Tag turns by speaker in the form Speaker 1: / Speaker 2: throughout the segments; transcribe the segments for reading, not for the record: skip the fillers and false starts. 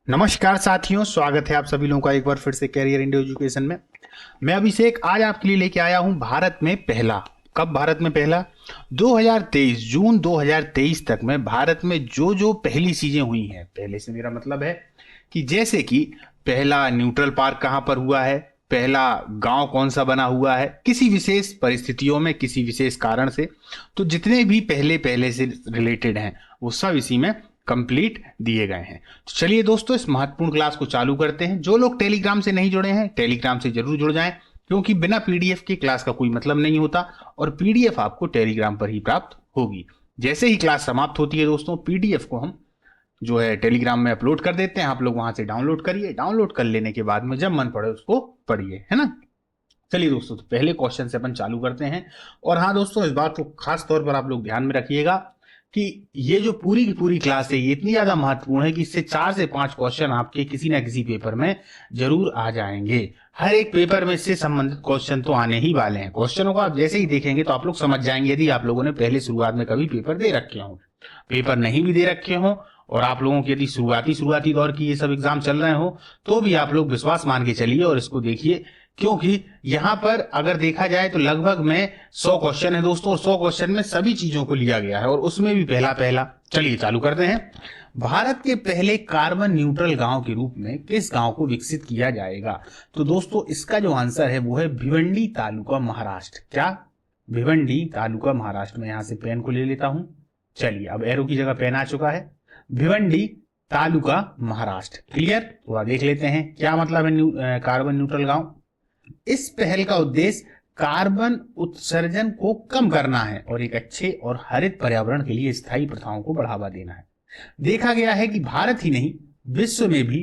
Speaker 1: नमस्कार साथियों, स्वागत है आप सभी लोगों का एक बार फिर से कैरियर इंडिया एजुकेशन में। मैं अभिषेक आज आपके लिए लेके आया हूं भारत में पहला। कब भारत में पहला? 2023 जून 2023 तक में भारत में जो जो पहली चीजें हुई हैं, पहले से मेरा मतलब है कि जैसे कि पहला न्यूट्रल पार्क कहां पर हुआ है, पहला गांव कौन सा बना हुआ है किसी विशेष परिस्थितियों में, किसी विशेष कारण से, तो जितने भी पहले पहले से रिलेटेड हैं वो सब इसी में कंप्लीट दिए गए हैं। तो चलिए दोस्तों, इस महत्वपूर्ण क्लास को चालू करते हैं। जो लोग टेलीग्राम से नहीं जुड़े हैं, टेलीग्राम से जरूर जुड़ जाएं, क्योंकि बिना पीडीएफ की क्लास का कोई मतलब नहीं होता और पीडीएफ आपको टेलीग्राम पर ही प्राप्त होगी। जैसे ही क्लास समाप्त होती है दोस्तों, पीडीएफ को हम जो है टेलीग्राम में अपलोड कर देते हैं। आप लोग वहां से डाउनलोड करिए, डाउनलोड कर लेने के बाद में जब मन पड़े उसको पढ़िए, है ना। चलिए दोस्तों, तो पहले क्वेश्चन से अपन चालू करते हैं। और हाँ दोस्तों, इस बात को खास तौर पर आप लोग ध्यान में रखिएगा कि ये जो पूरी की पूरी क्लास है ये इतनी ज्यादा महत्वपूर्ण है कि इससे 4 से 5 क्वेश्चन आपके किसी ना किसी पेपर में जरूर आ जाएंगे। हर एक पेपर में इससे संबंधित क्वेश्चन तो आने ही वाले हैं। क्वेश्चनों को आप जैसे ही देखेंगे तो आप लोग समझ जाएंगे, यदि आप लोगों ने पहले शुरुआत में कभी पेपर दे रखे हो, पेपर नहीं भी दे रखे हो और आप लोगों के यदि शुरुआती दौर की ये सब एग्जाम चल रहे हो, तो भी आप लोग विश्वास मान के चलिए और इसको देखिए, क्योंकि यहां पर अगर देखा जाए तो लगभग में 100 क्वेश्चन है दोस्तों, और 100 क्वेश्चन में सभी चीजों को लिया गया है और उसमें भी पहला पहला। चलिए चालू करते हैं। भारत के पहले कार्बन न्यूट्रल गांव के रूप में किस गांव को विकसित किया जाएगा? तो दोस्तों इसका जो आंसर है वो है भिवंडी तालुका, महाराष्ट्र। क्या? भिवंडी तालुका, महाराष्ट्र। में यहां से पेन को ले लेता हूं। चलिए, अब एरो की जगह पेन आ चुका है। भिवंडी तालुका, महाराष्ट्र। क्लियर? तो देख लेते हैं क्या मतलब है कार्बन न्यूट्रल गांव। इस पहल का उद्देश्य कार्बन उत्सर्जन को कम करना है और एक अच्छे और हरित पर्यावरण के लिए स्थायी प्रथाओं को बढ़ावा देना है। देखा गया है कि भारत ही नहीं, विश्व में भी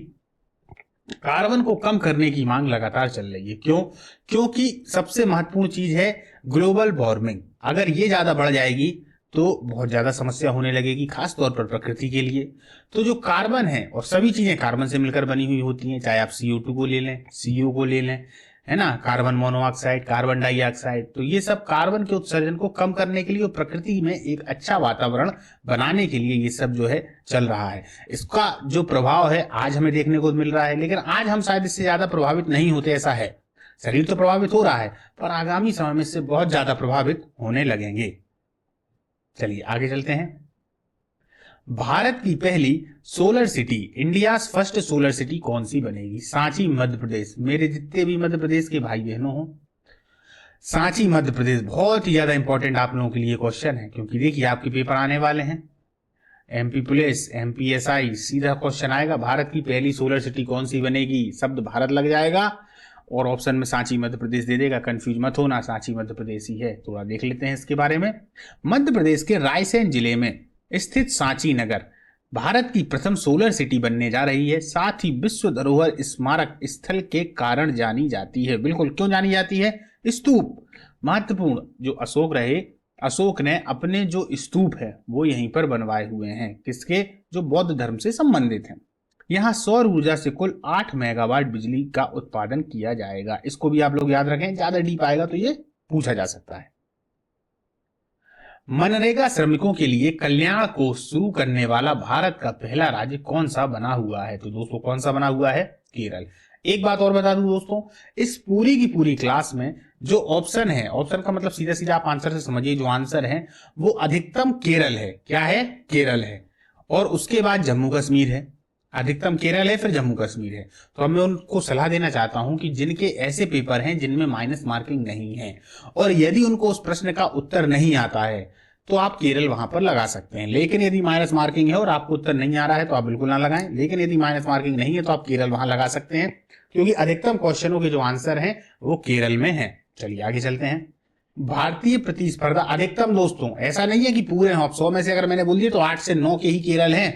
Speaker 1: कार्बन को कम करने की मांग लगातार चल रही है। क्यों? क्योंकि सबसे महत्वपूर्ण चीज है ग्लोबल वार्मिंग। अगर ये ज्यादा बढ़ जाएगी तो बहुत ज्यादा समस्या होने लगेगी, खास तौर पर प्रकृति के लिए। तो जो कार्बन है, और सभी चीजें कार्बन से मिलकर बनी हुई होती हैं, चाहे आप CO2 को ले लें, CO को ले लें, है ना, कार्बन मोनोऑक्साइड, कार्बन डाइऑक्साइड, तो ये सब कार्बन के उत्सर्जन को कम करने के लिए और प्रकृति में एक अच्छा वातावरण बनाने के लिए ये सब जो है चल रहा है। इसका जो प्रभाव है आज हमें देखने को मिल रहा है, लेकिन आज हम शायद इससे ज्यादा प्रभावित नहीं होते, ऐसा है। शरीर तो प्रभावित हो रहा है, पर आगामी समय में इससे बहुत ज्यादा प्रभावित होने लगेंगे। चलिए आगे चलते हैं। भारत की पहली solar city, India first solar city कौन सी बनेगी? सांची, मध्य प्रदेश। मेरे जितने भी मध्य प्रदेश के भाई बहनों हो, सांची मध्य प्रदेश बहुत ही ज्यादा इंपॉर्टेंट आप लोगों के लिए क्वेश्चन है, क्योंकि देखिए आपके पेपर आने वाले हैं। MP पुलिस, MPSI, सीधा क्वेश्चन आएगा, भारत की पहली सोलर सिटी कौन सी बनेगी, शब्द भारत लग जाएगा और ऑप्शन में सांची मध्य प्रदेश दे देगा। कंफ्यूज मत होना, सांची मध्य प्रदेश ही है। थोड़ा देख लेते हैं इसके बारे में। मध्य प्रदेश के रायसेन जिले में स्थित सांची नगर भारत की प्रथम सोलर सिटी बनने जा रही है। साथ ही विश्व धरोहर स्मारक स्थल के कारण जानी जाती है। बिल्कुल, क्यों जानी जाती है? स्तूप महत्वपूर्ण, जो अशोक रहे, अशोक ने अपने जो स्तूप है वो यहीं पर बनवाए हुए हैं। किसके? जो बौद्ध धर्म से संबंधित हैं। यहाँ सौर ऊर्जा से कुल 8 मेगावाट बिजली का उत्पादन किया जाएगा। इसको भी आप लोग याद रखें, ज्यादा डीप आएगा तो ये पूछा जा सकता है। मनरेगा श्रमिकों के लिए कल्याण को शुरू करने वाला भारत का पहला राज्य कौन सा बना हुआ है? तो दोस्तों कौन सा बना हुआ है? केरल। एक बात और बता दूं दोस्तों, इस पूरी की पूरी क्लास में जो ऑप्शन है, ऑप्शन का मतलब सीधा सीधा आप आंसर से समझिए, जो आंसर है वो अधिकतम केरल है। क्या है? केरल है। और उसके बाद जम्मू कश्मीर है। अधिकतम केरल है, फिर जम्मू कश्मीर है। तो अब मैं उनको सलाह देना चाहता हूं कि जिनके ऐसे पेपर हैं जिनमें माइनस मार्किंग नहीं है, और यदि उनको उस प्रश्न का उत्तर नहीं आता है, तो आप केरल वहां पर लगा सकते हैं। लेकिन यदि माइनस मार्किंग है और आपको उत्तर नहीं आ रहा है तो आप बिल्कुल ना लगाएं। लेकिन यदि माइनस मार्किंग नहीं है तो आप केरल वहां लगा सकते हैं, क्योंकि अधिकतम क्वेश्चनों के जो आंसर हैं वो केरल में है। चलिए आगे चलते हैं। भारतीय प्रतिस्पर्धा अधिकतम, दोस्तों ऐसा नहीं है कि पूरे 100 में से अगर मैंने बोल दिया तो 8 से 9 के ही केरल हैं।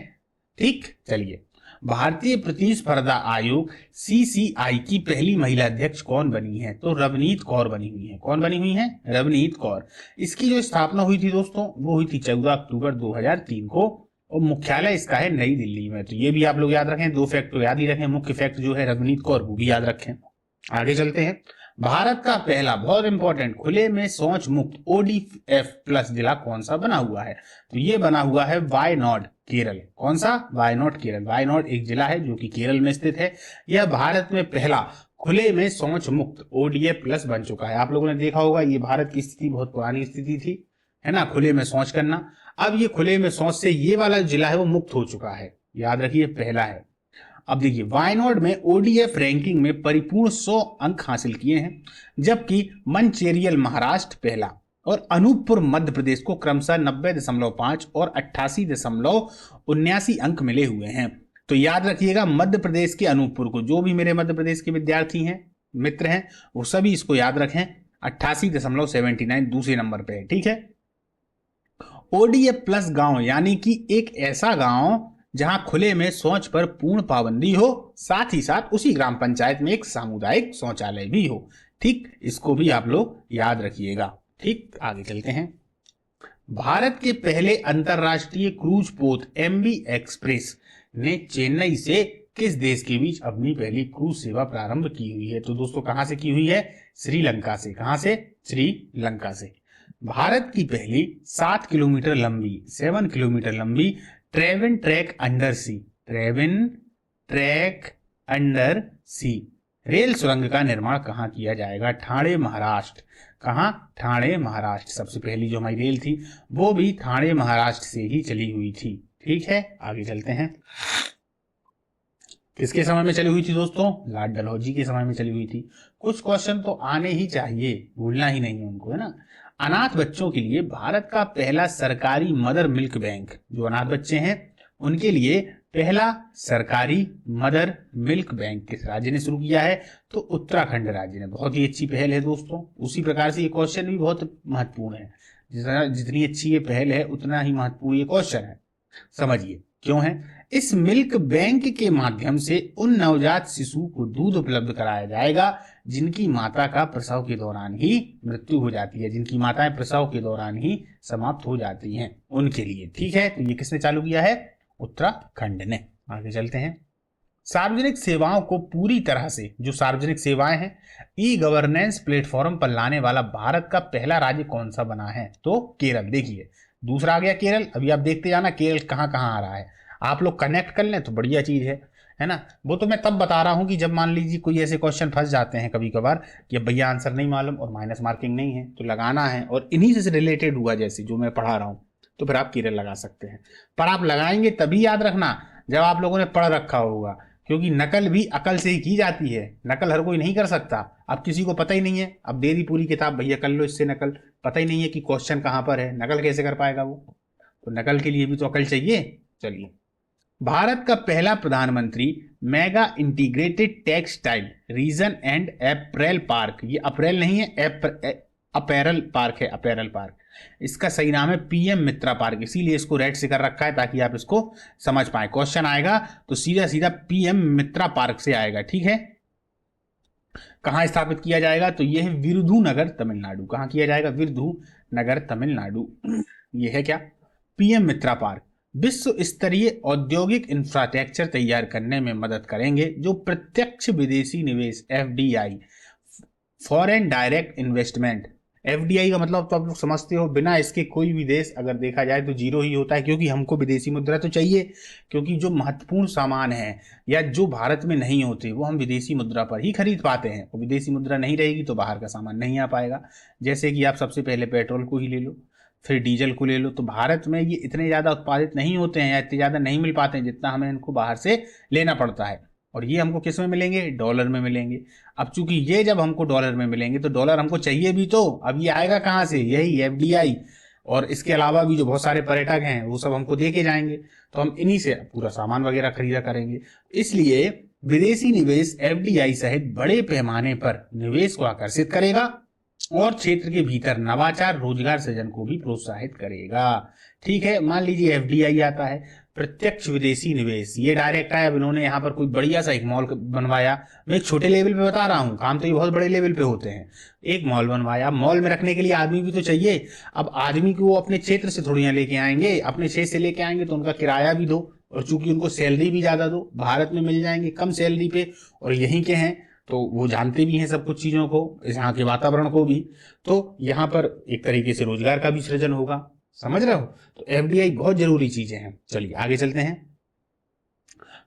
Speaker 1: ठीक, चलिए। भारतीय प्रतिस्पर्धा आयोग CCI की पहली महिला अध्यक्ष कौन बनी है? तो रवनीत कौर बनी हुई है। कौन बनी हुई है? रवनीत कौर। इसकी जो स्थापना हुई थी दोस्तों वो हुई थी 14 अक्टूबर 2003 को, और मुख्यालय इसका है नई दिल्ली में। तो ये भी आप लोग याद रखें, 2 फैक्ट तो याद ही रखें, मुख्य फैक्ट जो है रवनीत कौर वो भी याद रखें। आगे चलते हैं। भारत का पहला, बहुत इंपॉर्टेंट, खुले में शौच मुक्त ODF प्लस जिला कौन सा बना हुआ है? तो ये बना हुआ है वायनाड, केरल। कौन सा? वायनाड, केरल। वायनाड एक जिला है जो कि केरल में स्थित है। यह भारत में पहला खुले में शौच मुक्त ODF प्लस बन चुका है। आप लोगों ने देखा होगा, ये भारत की स्थिति बहुत पुरानी स्थिति थी, है ना, खुले में शौच करना। अब ये खुले में शौच से ये वाला जिला है वो मुक्त हो चुका है, याद रखिए, पहला है। अब देखिए, वायनाड में ODF रैंकिंग में परिपूर्ण 100 अंक हासिल किए हैं, जबकि मंचेरियल महाराष्ट्र पहला और अनूपपुर मध्य प्रदेश को क्रमशः 90.5 और 88.79 अंक मिले हुए हैं। तो याद रखिएगा, मध्य प्रदेश के अनूपपुर को, जो भी मेरे मध्य प्रदेश के विद्यार्थी हैं, मित्र हैं, वो सभी इसको याद रखें, 88.79 दूसरे नंबर पे है, ठीक है। ODF प्लस गांव यानी कि एक ऐसा गांव जहां खुले में शौच पर पूर्ण पाबंदी हो, साथ ही साथ उसी ग्राम पंचायत में एक सामुदायिक शौचालय भी हो, ठीक। इसको भी आप लोग याद रखिएगा, ठीक। आगे चलते हैं। भारत के पहले अंतरराष्ट्रीय क्रूज पोत MV एक्सप्रेस ने चेन्नई से किस देश के बीच अपनी पहली क्रूज सेवा प्रारंभ की हुई है? तो दोस्तों, कहां से की हुई है? श्रीलंका से। कहां से? श्रीलंका से। भारत की पहली 7 किलोमीटर लंबी, 7 किलोमीटर लंबी ट्रेवन ट्रैक अंडर सी रेल सुरंग का निर्माण कहां किया जाएगा? ठाणे, महाराष्ट्र। कहां? ठाणे, महाराष्ट्र। सबसे पहली जो हमारी रेल थी वो भी ठाणे, महाराष्ट्र से ही चली हुई थी, ठीक है। आगे चलते हैं। किसके समय में चली हुई थी दोस्तों? लॉर्ड डलहौजी के समय में चली हुई थी। कुछ क्वेश्चन तो आने ही चाहिए, भूलना ही नहीं है उनको, है ना। अनाथ बच्चों के लिए भारत का पहला सरकारी मदर मिल्क बैंक, जो अनाथ बच्चे हैं उनके लिए पहला सरकारी मदर मिल्क बैंक किस राज्य ने शुरू किया है? तो उत्तराखंड राज्य ने। बहुत ही अच्छी पहल है दोस्तों। उसी प्रकार से ये क्वेश्चन भी बहुत महत्वपूर्ण है, जितनी अच्छी ये पहल है उतना ही महत्वपूर्ण ये क्वेश्चन है। समझिए क्यों है। इस मिल्क बैंक के माध्यम से उन नवजात शिशु को दूध उपलब्ध कराया जाएगा जिनकी माता का प्रसव के दौरान ही मृत्यु हो जाती है, जिनकी माताएं प्रसव के दौरान ही समाप्त हो जाती हैं, उनके लिए, ठीक है। तो ये किसने चालू किया है? उत्तराखंड ने। आगे चलते हैं। सार्वजनिक सेवाओं को पूरी तरह से, जो सार्वजनिक सेवाएं हैं, ई-गवर्नेंस प्लेटफॉर्म पर लाने वाला भारत का पहला राज्य कौन सा बना है? तो केरल। देखिए, दूसरा आ गया केरल। अभी आप देखते जाना केरल कहाँ कहाँ आ रहा है, आप लोग कनेक्ट कर लें तो बढ़िया चीज है ना। वो तो मैं तब बता रहा हूं कि जब मान लीजिए कोई ऐसे क्वेश्चन फंस जाते हैं कभी कभार कि भैया आंसर नहीं मालूम और माइनस मार्किंग नहीं है, तो लगाना है, और इन्हीं से रिलेटेड हुआ जैसे जो मैं पढ़ा रहा हूं, तो फिर आप केरल लगा सकते हैं। पर आप लगाएंगे तभी, याद रखना, जब आप लोगों ने पढ़ रखा होगा, क्योंकि नकल भी अकल से ही की जाती है। नकल हर कोई नहीं कर सकता। अब किसी को पता ही नहीं है, अब दे दी पूरी किताब, भैया कर लो इससे नकल, पता ही नहीं है कि क्वेश्चन कहाँ पर है, नकल कैसे कर पाएगा वो? तो नकल के लिए भी तो अकल चाहिए। चलिए, भारत का पहला प्रधानमंत्री mega integrated textile reason and apparel park, ये अप्रैल नहीं है, अपैरल पार्क है, अपैरल पार्क। इसका सही नाम है PM मित्रा पार्क, इसीलिए इसको रेड से कर रखा है ताकि आप इसको समझ पाए। क्वेश्चन आएगा तो सीधा सीधा PM मित्रा पार्क से आएगा, ठीक है। कहां स्थापित किया जाएगा? तो यह है विरुधुनगर, तमिलनाडु। कहां किया जाएगा? विरुधुनगर, तमिलनाडु। यह है क्या? PM मित्रा पार्क विश्व स्तरीय औद्योगिक इंफ्रास्ट्रक्चर तैयार करने में मदद करेंगे, जो प्रत्यक्ष विदेशी निवेश FDI, foreign direct investment. FDI का मतलब तो आप लोग समझते हो, बिना इसके कोई भी देश अगर देखा जाए तो जीरो ही होता है, क्योंकि हमको विदेशी मुद्रा तो चाहिए, क्योंकि जो महत्वपूर्ण सामान है या जो भारत में नहीं होते वो हम विदेशी मुद्रा पर ही खरीद पाते हैं, और विदेशी मुद्रा नहीं रहेगी तो बाहर का सामान नहीं आ पाएगा। जैसे कि आप सबसे पहले पेट्रोल को ही ले लो, फिर डीजल को ले लो, तो भारत में ये इतने ज़्यादा उत्पादित नहीं होते हैं या इतने ज़्यादा नहीं मिल पाते हैं जितना हमें इनको बाहर से लेना पड़ता है, और ये हमको किस में मिलेंगे? डॉलर में मिलेंगे। अब चूंकि ये जब हमको डॉलर में मिलेंगे तो डॉलर हमको चाहिए भी, तो अब ये आएगा कहाँ से? यही FDI, और इसके अलावा भी जो बहुत सारे पर्यटक हैं वो सब हमको दे के जाएंगे, तो हम इन्हीं से पूरा सामान वगैरह खरीदा करेंगे। इसलिए विदेशी निवेश FDI सहित बड़े पैमाने पर निवेश को आकर्षित करेगा और क्षेत्र के भीतर नवाचार, रोजगार सृजन को भी प्रोत्साहित करेगा, ठीक है। मान लीजिए FDI आता है, प्रत्यक्ष विदेशी निवेश, ये डायरेक्ट आया। अब इन्होंने यहाँ पर कोई बढ़िया सा एक मॉल बनवाया, मैं एक छोटे लेवल पे बता रहा हूँ, काम तो ये बहुत बड़े लेवल पे होते हैं। एक मॉल बनवाया, मॉल में रखने के लिए आदमी भी तो चाहिए। अब आदमी को वो अपने क्षेत्र से थोड़ी लेके आएंगे, अपने क्षेत्र से लेके आएंगे तो उनका किराया भी दो, और चूंकि उनको सैलरी भी ज्यादा दो, भारत में मिल जाएंगे कम सैलरी पे और यहीं के हैं, तो वो जानते भी हैं सब कुछ चीज़ों को, यहाँ के वातावरण को भी, तो यहाँ पर एक तरीके से रोजगार का भी सृजन होगा। समझ रहे हो? तो एफडीआई बहुत जरूरी चीजें हैं। चलिए आगे चलते हैं।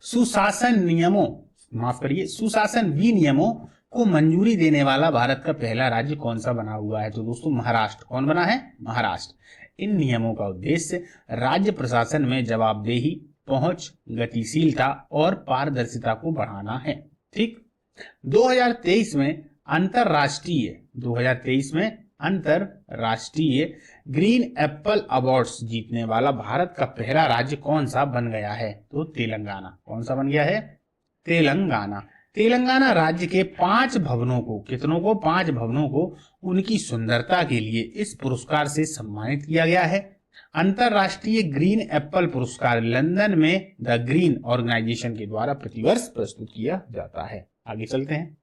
Speaker 1: सुशासन नियमों, माफ करिए, सुशासन विनियमों को मंजूरी देने वाला भारत का पहला राज्य कौन सा बना हुआ है? तो दोस्तों महाराष्ट्र। कौन बना है? महाराष्ट्र। इन नियमों का उद्देश्य राज्य प्रशासन में जवाबदेही, पहुंच, गतिशीलता और पारदर्शिता को बढ़ाना है। ठीक। 2023 में अंतरराष्ट्रीय ग्रीन एप्पल अवार्ड्स जीतने वाला भारत का पहला राज्य कौन सा बन गया है? तो तेलंगाना। कौन सा बन गया है? तेलंगाना। तेलंगाना राज्य के 5 भवनों को, कितनों को? 5 भवनों को उनकी सुंदरता के लिए इस पुरस्कार से सम्मानित किया गया है। अंतरराष्ट्रीय ग्रीन एप्पल पुरस्कार लंदन में द ग्रीन ऑर्गेनाइजेशन के द्वारा प्रतिवर्ष प्रस्तुत किया जाता है। आगे चलते हैं।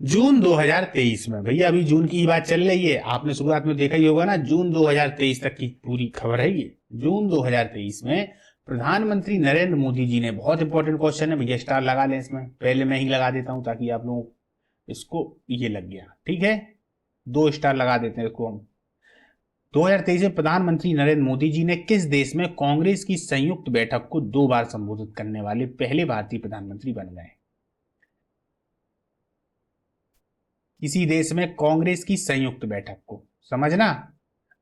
Speaker 1: जून 2023 में, भैया अभी जून की ही बात चल रही है, आपने शुरुआत में देखा ही होगा ना, जून 2023 तक की पूरी खबर है ये। जून 2023 में प्रधानमंत्री नरेंद्र मोदी जी ने, बहुत इंपॉर्टेंट क्वेश्चन है भैया, स्टार लगा लें इसमें, पहले मैं ही लगा देता हूं ताकि आप लोगों इसको, ये लग गया, ठीक है, 2 स्टार लगा देते हैं इसको हम। 2023 में प्रधानमंत्री नरेंद्र मोदी जी ने किस देश में कांग्रेस की संयुक्त बैठक को 2 बार संबोधित करने वाले पहले भारतीय प्रधानमंत्री बन गए? किसी देश में कांग्रेस की संयुक्त बैठक को, समझना,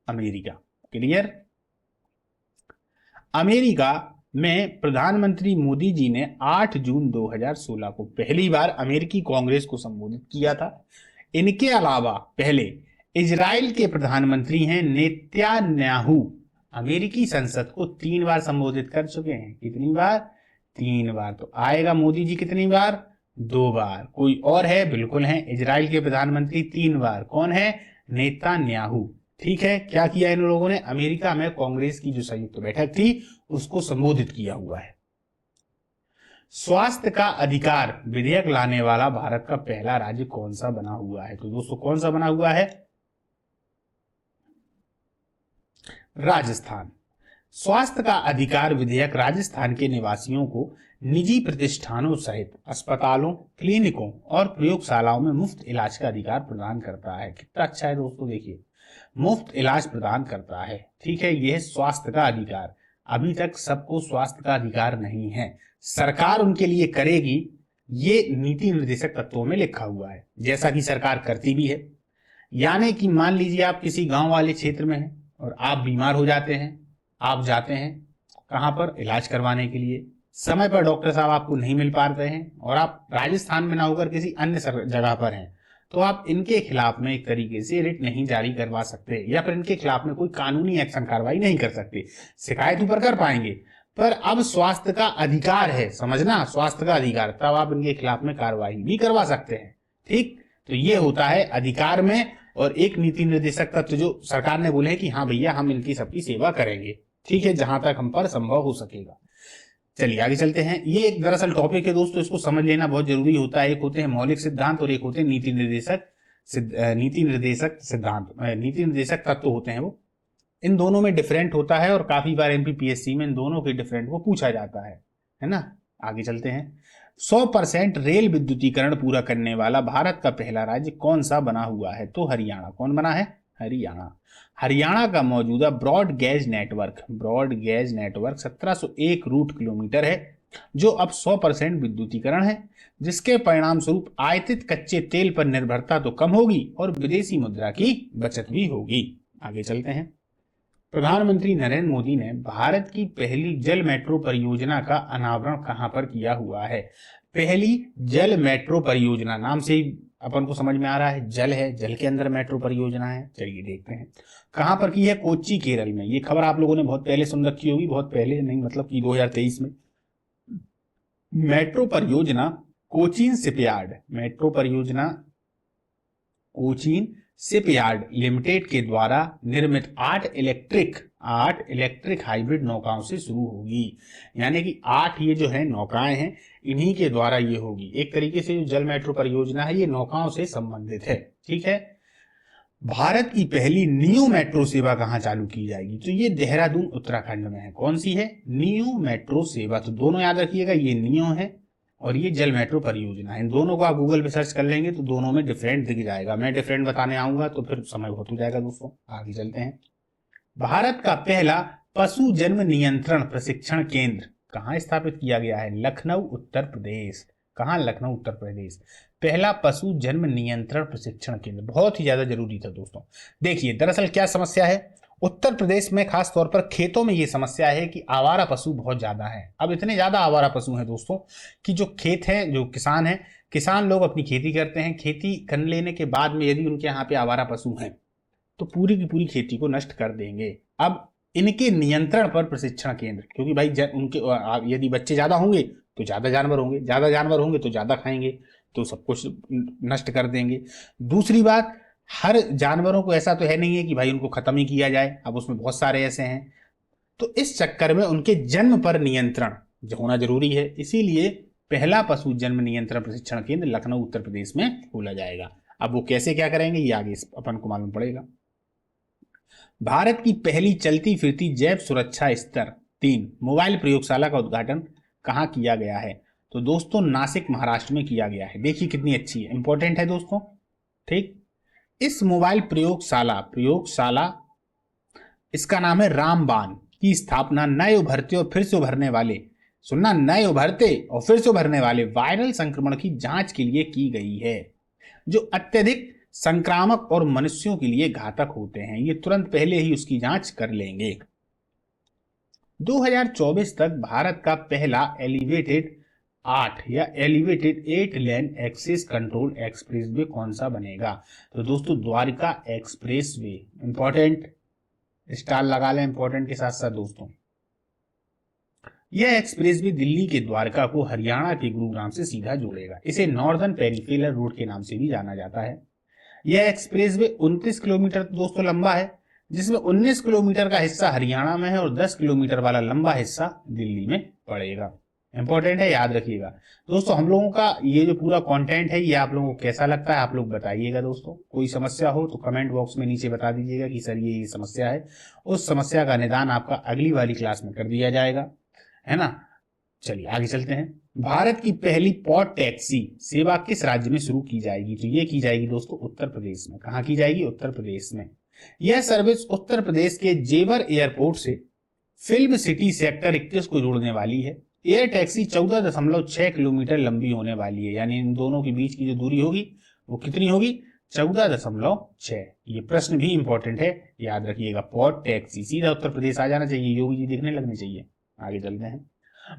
Speaker 1: अमेरिका। क्लियर? अमेरिका में प्रधानमंत्री मोदी जी ने 8 जून 2016 को पहली बार अमेरिकी कांग्रेस को संबोधित किया था। इनके अलावा पहले इजराइल के प्रधानमंत्री हैं नेतन्याहू, अमेरिकी संसद को 3 बार संबोधित कर चुके हैं। कितनी बार? 3 बार। तो आएगा मोदी जी कितनी बार? 2 बार। कोई और है? बिल्कुल है, इजराइल के प्रधानमंत्री 3 बार। कौन है? नेतन्याहू। ठीक है, क्या किया इन लोगों ने? अमेरिका में कांग्रेस की जो संयुक्त बैठक थी उसको संबोधित किया हुआ है। स्वास्थ्य का अधिकार विधेयक लाने वाला भारत का पहला राज्य कौन सा बना हुआ है? तो दोस्तों कौन सा बना हुआ है? राजस्थान। स्वास्थ्य का अधिकार विधेयक राजस्थान के निवासियों को निजी प्रतिष्ठानों सहित अस्पतालों, क्लिनिकों और प्रयोगशालाओं में मुफ्त इलाज का अधिकार प्रदान करता है। कितना अच्छा है दोस्तों, देखिए, मुफ्त इलाज प्रदान करता है। ठीक है, यह स्वास्थ्य का अधिकार। अभी तक सबको स्वास्थ्य का अधिकार नहीं है, सरकार उनके लिए करेगी, ये नीति निर्देशक तत्वों में लिखा हुआ है, जैसा कि सरकार करती भी है। यानी कि मान लीजिए आप किसी गांव वाले क्षेत्र में हैं और आप बीमार हो जाते हैं, आप जाते हैं कहां पर? इलाज करवाने के लिए। समय पर डॉक्टर साहब आपको नहीं मिल पाते हैं और आप राजस्थान में ना होकर किसी अन्य जगह पर हैं, तो आप इनके खिलाफ में एक तरीके से रिट नहीं जारी करवा सकते या फिर इनके खिलाफ में कोई कानूनी एक्शन कार्रवाई नहीं कर सकते। शिकायत ऊपर कर पाएंगे, पर अब स्वास्थ्य का अधिकार है, समझना, स्वास्थ्य का अधिकार, तब आप इनके खिलाफ में कार्रवाई भी करवा सकते हैं। ठीक, तो ये होता है अधिकार में, और एक नीति निर्देशक तत्व जो सरकार ने बोले कि हाँ भैया हम इनकी सबकी सेवा करेंगे, ठीक है, जहां तक हम पर संभव हो सकेगा। चलिए आगे चलते हैं। ये एक दरअसल टॉपिक है दोस्तों, इसको समझ लेना बहुत जरूरी होता है। एक होते हैं मौलिक सिद्धांत और एक होते हैं नीति निर्देशक तत्व होते हैं वो। इन दोनों में डिफरेंट होता है और काफी बार एमपीपीएससी में इन दोनों के डिफरेंट को पूछा जाता है ना। आगे चलते हैं। 100% रेल विद्युतीकरण पूरा करने वाला भारत का पहला राज्य कौन सा बना हुआ है? तो हरियाणा। कौन बना है? हरियाणा। हरियाणा का मौजूदा broad gauge network 1701 route kilometre है, जो अब 100% विद्युतीकरण है, जिसके परिणाम स्वरूप आयातित कच्चे तेल पर निर्भरता तो कम होगी और विदेशी मुद्रा की बचत भी होगी। आगे चलते हैं। प्रधानमंत्री नरेंद्र मोदी ने भारत की पहली जल मेट्रो परियोजना का अनावरण कहां पर किया हुआ है? पहली जल मेट्रो परियोजना, नाम से ही अपन को समझ में आ रहा है जल है, जल के अंदर मेट्रो परियोजना है। चलिए देखते हैं कहां पर की है। कोच्चि, केरल में। ये खबर आप लोगों ने बहुत पहले सुन रखी होगी, बहुत पहले नहीं, मतलब कि 2023 में। मेट्रो परियोजना कोचीन शिपयार्ड, मेट्रो परियोजना कोचीन शिपयार्ड लिमिटेड के द्वारा निर्मित 8 इलेक्ट्रिक हाइब्रिड नौकाओं से शुरू होगी। यानी कि 8 ये जो है नौकाएं हैं, इन्हीं के द्वारा ये होगी। एक तरीके से जो जल मेट्रो परियोजना है ये नौकाओं से संबंधित है। ठीक है। भारत की पहली नियो मेट्रो सेवा कहां चालू की जाएगी? तो ये देहरादून उत्तराखंड में है। कौन सी है? नियो मेट्रो सेवा। तो दोनों याद रखिएगा, ये नियो है और ये जल मेट्रो परियोजना है। इन दोनों को आप गूगल पे सर्च कर लेंगे तो दोनों में डिफरेंट दिख जाएगा। मैं डिफरेंट बताने आऊंगा तो फिर समय बहुत हो जाएगा दोस्तों। आगे चलते हैं। भारत का पहला पशु जन्म नियंत्रण प्रशिक्षण केंद्र कहाँ स्थापित किया गया है? लखनऊ उत्तर प्रदेश। कहाँ? लखनऊ उत्तर प्रदेश। पहला पशु जन्म नियंत्रण प्रशिक्षण केंद्र बहुत ही ज्यादा जरूरी था दोस्तों। देखिए दरअसल क्या समस्या है उत्तर प्रदेश में, खास तौर पर खेतों में ये समस्या है कि आवारा पशु बहुत ज्यादा है। अब इतने ज्यादा आवारा पशु हैं दोस्तों कि जो खेत है, जो किसान है, किसान लोग अपनी खेती करते हैं, खेती कर लेने के बाद में यदि उनके यहाँ पे आवारा पशु हैं तो पूरी की पूरी खेती को नष्ट कर देंगे। अब इनके नियंत्रण पर प्रशिक्षण केंद्र, क्योंकि भाई उनके यदि बच्चे ज्यादा होंगे तो ज्यादा जानवर होंगे, ज्यादा जानवर होंगे तो ज्यादा खाएंगे, तो सब कुछ नष्ट कर देंगे। दूसरी बात, हर जानवरों को ऐसा तो है नहीं है कि भाई उनको खत्म ही किया जाए, अब उसमें बहुत सारे ऐसे हैं, तो इस चक्कर में उनके जन्म पर नियंत्रण होना जरूरी है। इसीलिए पहला पशु जन्म नियंत्रण प्रशिक्षण केंद्र लखनऊ उत्तर प्रदेश में खोला जाएगा। अब वो कैसे क्या करेंगे ये आगे अपन को मालूम पड़ेगा। भारत की पहली चलती फिरती जैव सुरक्षा स्तर 3 मोबाइल प्रयोगशाला का उद्घाटन कहाँ किया गया है? तो दोस्तों नासिक महाराष्ट्र में किया गया है। देखिए कितनी अच्छी है, इंपॉर्टेंट है दोस्तों। ठीक, इस मोबाइल प्रयोगशाला इसका नाम है रामबाण की स्थापना नए उभरते और फिर से उभरने वाले, सुनना, नए उभरते और फिर से उभरने वाले वायरल संक्रमण की जांच के लिए की गई है, जो अत्यधिक संक्रामक और मनुष्यों के लिए घातक होते हैं। ये तुरंत पहले ही उसकी जांच कर लेंगे। 2024 तक भारत का पहला elevated 8 lane access control expressway कौन सा बनेगा? तो दोस्तों द्वारका एक्सप्रेसवे। इंपॉर्टेंट, स्टार लगा लें इंपॉर्टेंट के साथ साथ दोस्तों। यह एक्सप्रेसवे दिल्ली के द्वारका को हरियाणा के गुरुग्राम से सीधा जोड़ेगा। इसे नॉर्दर्न पेरिफेरल रोड के नाम से भी जाना जाता है। यह एक्सप्रेसवे 29 किलोमीटर दोस्तों लंबा है, जिसमें 19 किलोमीटर का हिस्सा हरियाणा में है और 10 किलोमीटर वाला लंबा हिस्सा दिल्ली में पड़ेगा। इंपॉर्टेंट है, याद रखिएगा दोस्तों। हम लोगों का ये जो पूरा कंटेंट है ये आप लोगों को कैसा लगता है आप लोग बताइएगा दोस्तों। कोई समस्या हो तो कमेंट बॉक्स में नीचे बता दीजिएगा कि सर ये समस्या है। उस समस्या का निदान आपका अगली वाली क्लास में कर दिया जाएगा, है ना। चलिए आगे चलते हैं। भारत की पहली पॉड टैक्सी सेवा किस राज्य में शुरू की जाएगी? तो ये की जाएगी दोस्तों उत्तर प्रदेश में। कहाँ की जाएगी? उत्तर प्रदेश में। यह सर्विस उत्तर प्रदेश के जेवर एयरपोर्ट से फिल्म सिटी सेक्टर 21 को जोड़ने वाली है। एयर टैक्सी 14.6 किलोमीटर लंबी होने वाली है, यानी इन दोनों के बीच की जो दूरी होगी वो कितनी होगी? 14.6। ये प्रश्न भी इंपॉर्टेंट है, याद रखिएगा। पॉड टैक्सी सीधा उत्तर प्रदेश आ जाना चाहिए, योगी जी दिखने लगने चाहिए। आगे चलते हैं।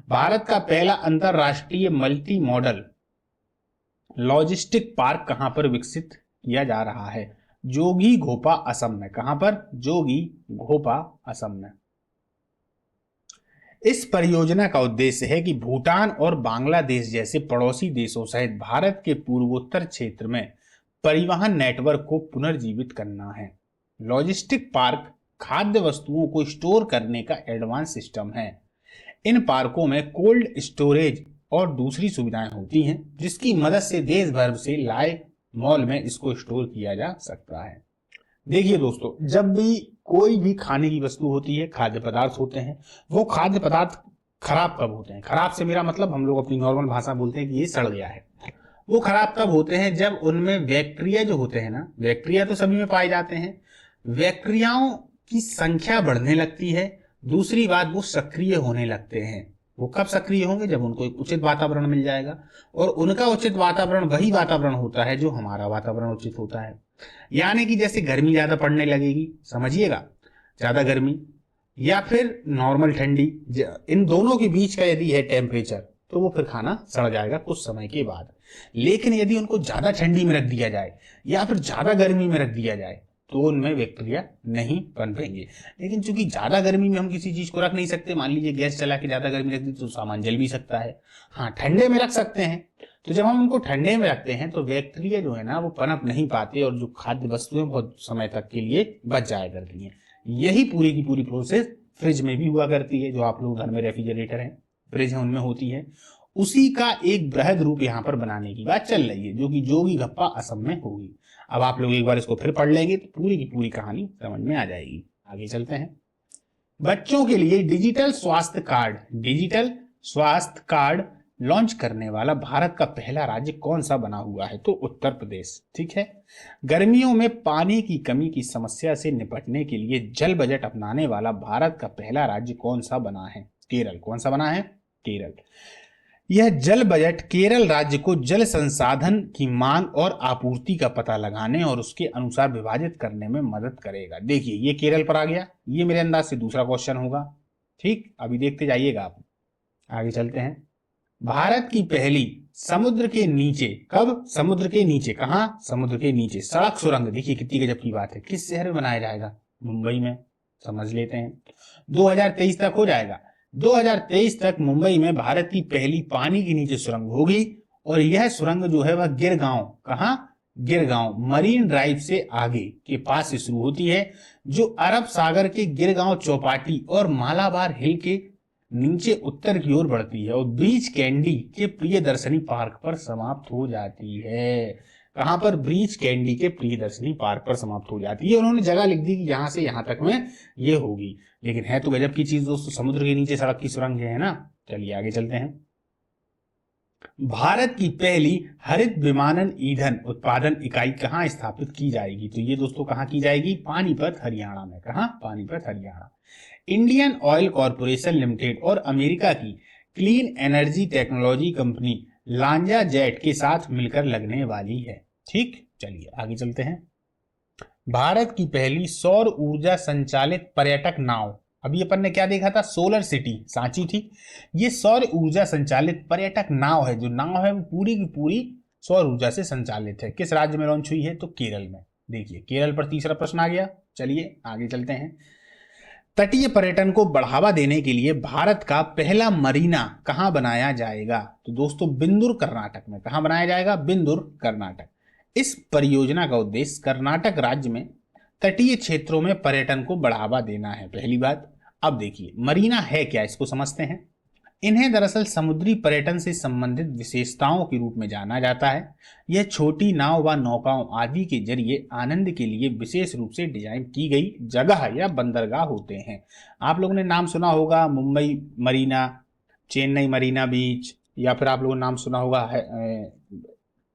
Speaker 1: भारत का पहला अंतरराष्ट्रीय मल्टी मॉडल लॉजिस्टिक पार्क कहां पर विकसित किया जा रहा है? जोगी घोपा असम में। कहां पर? जोगी घोपा असम में। इस परियोजना का उद्देश्य है कि भूटान और बांग्लादेश जैसे पड़ोसी देशों सहित भारत के पूर्वोत्तर क्षेत्र में परिवहन नेटवर्क को पुनर्जीवित करना है। लॉजिस्टिक पार्क खाद्य वस्तुओं को स्टोर करने का एडवांस सिस्टम है। इन पार्कों में कोल्ड स्टोरेज और दूसरी सुविधाएं होती हैं, जिसकी मदद से देश भर से लाए मॉल में इसको स्टोर किया जा सकता है। देखिए दोस्तों, जब भी कोई भी खाने की वस्तु होती है, खाद्य पदार्थ होते हैं, वो खाद्य पदार्थ खराब कब होते हैं? खराब से मेरा मतलब हम लोग अपनी नॉर्मल भाषा बोलते हैं कि ये सड़ गया है। वो खराब कब होते हैं? जब उनमें बैक्टीरिया जो होते हैं ना, बैक्टीरिया तो सभी में पाए जाते हैं, बैक्टीरियाओं की संख्या बढ़ने लगती है। दूसरी बात, वो सक्रिय होने लगते हैं। वो कब सक्रिय होंगे? जब उनको एक उचित वातावरण मिल जाएगा, और उनका उचित वातावरण वही वातावरण होता है जो हमारा वातावरण उचित होता है। यानी कि जैसे गर्मी ज्यादा पड़ने लगेगी, समझिएगा, ज्यादा गर्मी या फिर नॉर्मल ठंडी, इन दोनों के बीच का यदि है टेम्परेचर, तो वो फिर खाना सड़ जाएगा कुछ समय के बाद। लेकिन यदि उनको ज्यादा ठंडी में रख दिया जाए या फिर ज्यादा गर्मी में रख दिया जाए तो उनमें बैक्टीरिया नहीं पनपेंगे। लेकिन चूंकि ज्यादा गर्मी में हम किसी चीज को रख नहीं सकते, मान लीजिए गैस चला के ज्यादा गर्मी रख दी तो सामान जल भी सकता है। हाँ, ठंडे में रख सकते हैं। तो जब हम उनको ठंडे में रखते हैं तो बैक्टीरिया जो है ना वो पनप नहीं पाते और जो खाद्य वस्तुएं बहुत समय तक के लिए बच जाया करती हैं। यही पूरी की पूरी प्रोसेस फ्रिज में भी हुआ करती है। जो आप लोग घर में रेफ्रिजरेटर है, फ्रिज है, उनमें होती है। उसी का एक बृहद रूप यहाँ पर बनाने की बात चल रही है, जो कि जोगी घप्पा असम में होगी। अब आप लोग एक बार इसको फिर पढ़ लेंगे तो पूरी की पूरी कहानी समझ में आ जाएगी। आगे चलते हैं। बच्चों के लिए डिजिटल स्वास्थ्य कार्ड लॉन्च करने वाला भारत का पहला राज्य कौन सा बना हुआ है? तो उत्तर प्रदेश। ठीक है। गर्मियों में पानी की कमी की समस्या से निपटने के लिए जल बजट अपनाने वाला भारत का पहला राज्य कौन सा बना है? केरल। कौन सा बना है? केरल। यह जल बजट केरल राज्य को जल संसाधन की मांग और आपूर्ति का पता लगाने और उसके अनुसार विभाजित करने में मदद करेगा। देखिए ये केरल पर आ गया, ये मेरे अंदाज से दूसरा क्वेश्चन होगा। ठीक, अभी देखते जाइएगा आप। आगे चलते हैं। भारत की पहली समुद्र के नीचे, कब? समुद्र के नीचे। कहां? समुद्र के नीचे सड़क सुरंग। देखिए कितनी गजब की बात है। किस शहर में बनाया जाएगा? मुंबई में। समझ लेते हैं 2023 तक हो जाएगा। 2023 तक मुंबई में भारत की पहली पानी के नीचे सुरंग होगी और यह सुरंग जो है वह गिरगांव, कहां? गिरगांव मरीन ड्राइव से आगे के पास से शुरू होती है, जो अरब सागर के गिरगांव चौपाटी और मालाबार हिल के नीचे उत्तर की ओर बढ़ती है और ब्रीच कैंडी के प्रियदर्शनी पार्क पर समाप्त हो जाती है। कहां पर? ब्रीच कैंडी के प्रियदर्शनी पार्क पर समाप्त हो जाती है। उन्होंने जगह लिख दी कि यहां से यहां तक में ये होगी, लेकिन है तो गजब की चीज दोस्तों, समुद्र के नीचे सड़क की सुरंग है ना। चलिए आगे चलते हैं। भारत की पहली हरित विमानन ईंधन उत्पादन इकाई कहां स्थापित की जाएगी? तो ये दोस्तों कहां की जाएगी? पानीपत हरियाणा में। कहां? Panipat Haryana. Indian oil corporation limited और अमेरिका की clean energy technology company Lanja jet के साथ मिलकर लगने वाली है। ठीक, चलिए आगे चलते हैं। भारत की पहली सौर ऊर्जा संचालित पर्यटक नाव, अभी अपन ने क्या देखा था? सोलर सिटी सांची थी। ये सौर ऊर्जा संचालित पर्यटक नाव है। जो नाव है वो पूरी की पूरी सौर ऊर्जा से संचालित है। किस राज्य में लॉन्च हुई है? तो केरल में। देखिए केरल पर तीसरा प्रश्न आ गया। चलिए आगे चलते हैं। तटीय पर्यटन को बढ़ावा देने के लिए भारत का पहला मरीना कहां बनाया जाएगा? तो दोस्तों बिंदुर कर्नाटक में। कहां बनाया जाएगा? बिंदुर कर्नाटक। इस परियोजना का उद्देश्य कर्नाटक राज्य में तटीय क्षेत्रों में पर्यटन को बढ़ावा देना है। पहली बात। अब देखिए मरीना है क्या, इसको समझते हैं। इन्हें दरअसल समुद्री पर्यटन से संबंधित विशेषताओं के रूप में जाना जाता है। यह छोटी नाव व नौकाओं आदि के जरिए आनंद के लिए विशेष रूप से डिजाइन की गई जगह या बंदरगाह होते हैं। आप लोगों ने नाम सुना होगा मुंबई मरीना, चेन्नई मरीना बीच, या फिर आप लोगों ने नाम सुना होगा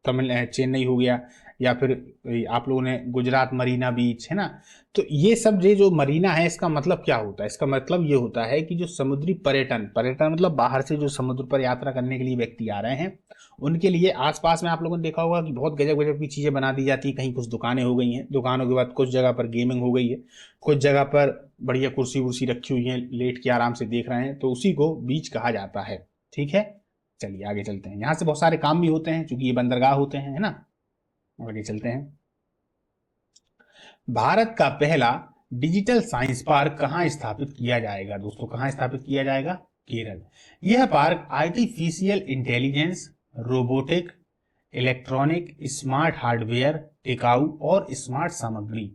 Speaker 1: चेन्नई हो गया, या फिर आप लोगों ने गुजरात मरीना बीच, है ना। तो ये सब जो मरीना है इसका मतलब क्या होता है? इसका मतलब ये होता है कि जो समुद्री पर्यटन मतलब बाहर से जो समुद्र पर यात्रा करने के लिए व्यक्ति आ रहे हैं उनके लिए आसपास में आप लोगों ने देखा होगा कि बहुत गजब गजब की चीजें बना दी जाती है। कहीं कुछ दुकानें हो गई हैं, दुकानों के बाद कुछ जगह पर गेमिंग हो गई है, कुछ जगह पर बढ़िया कुर्सी वुर्सी रखी हुई है, लेट के आराम से देख रहे हैं, तो उसी को बीच कहा जाता है। ठीक है, चलिए आगे चलते हैं। यहाँ से बहुत सारे काम भी होते हैं क्योंकि ये बंदरगाह होते हैं, है ना। आगे चलते हैं। भारत का पहला डिजिटल साइंस पार्क कहां स्थापित किया जाएगा? दोस्तों कहां स्थापित किया जाएगा? केरल। यह park artificial intelligence, robotic, electronic, smart hardware, टिकाऊ और स्मार्ट सामग्री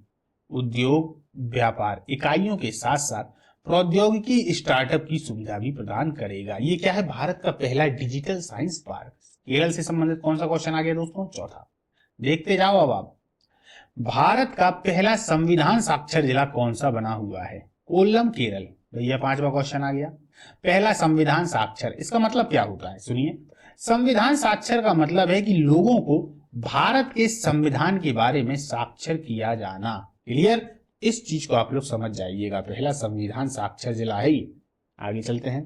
Speaker 1: उद्योग व्यापार इकाइयों के साथ साथ प्रौद्योगिकी स्टार्टअप की सुविधा भी प्रदान करेगा। ये क्या है? भारत का पहला डिजिटल साइंस पार्क। केरल से संबंधित कौन सा क्वेश्चन आ गया दोस्तों? चौथा। देखते जाओ अब आप। भारत का पहला संविधान साक्षर जिला कौन सा बना हुआ है? कोल्लम, केरल। भैया पांचवा क्वेश्चन आ गया। पहला संविधान साक्षर, इसका मतलब क्या होता है? सुनिए, संविधान साक्षर का मतलब है कि लोगों को भारत के संविधान के बारे में साक्षर किया जाना। क्लियर? इस चीज को आप लोग समझ जाइएगा। पहला संविधान साक्षर जिला है ये। आगे चलते हैं।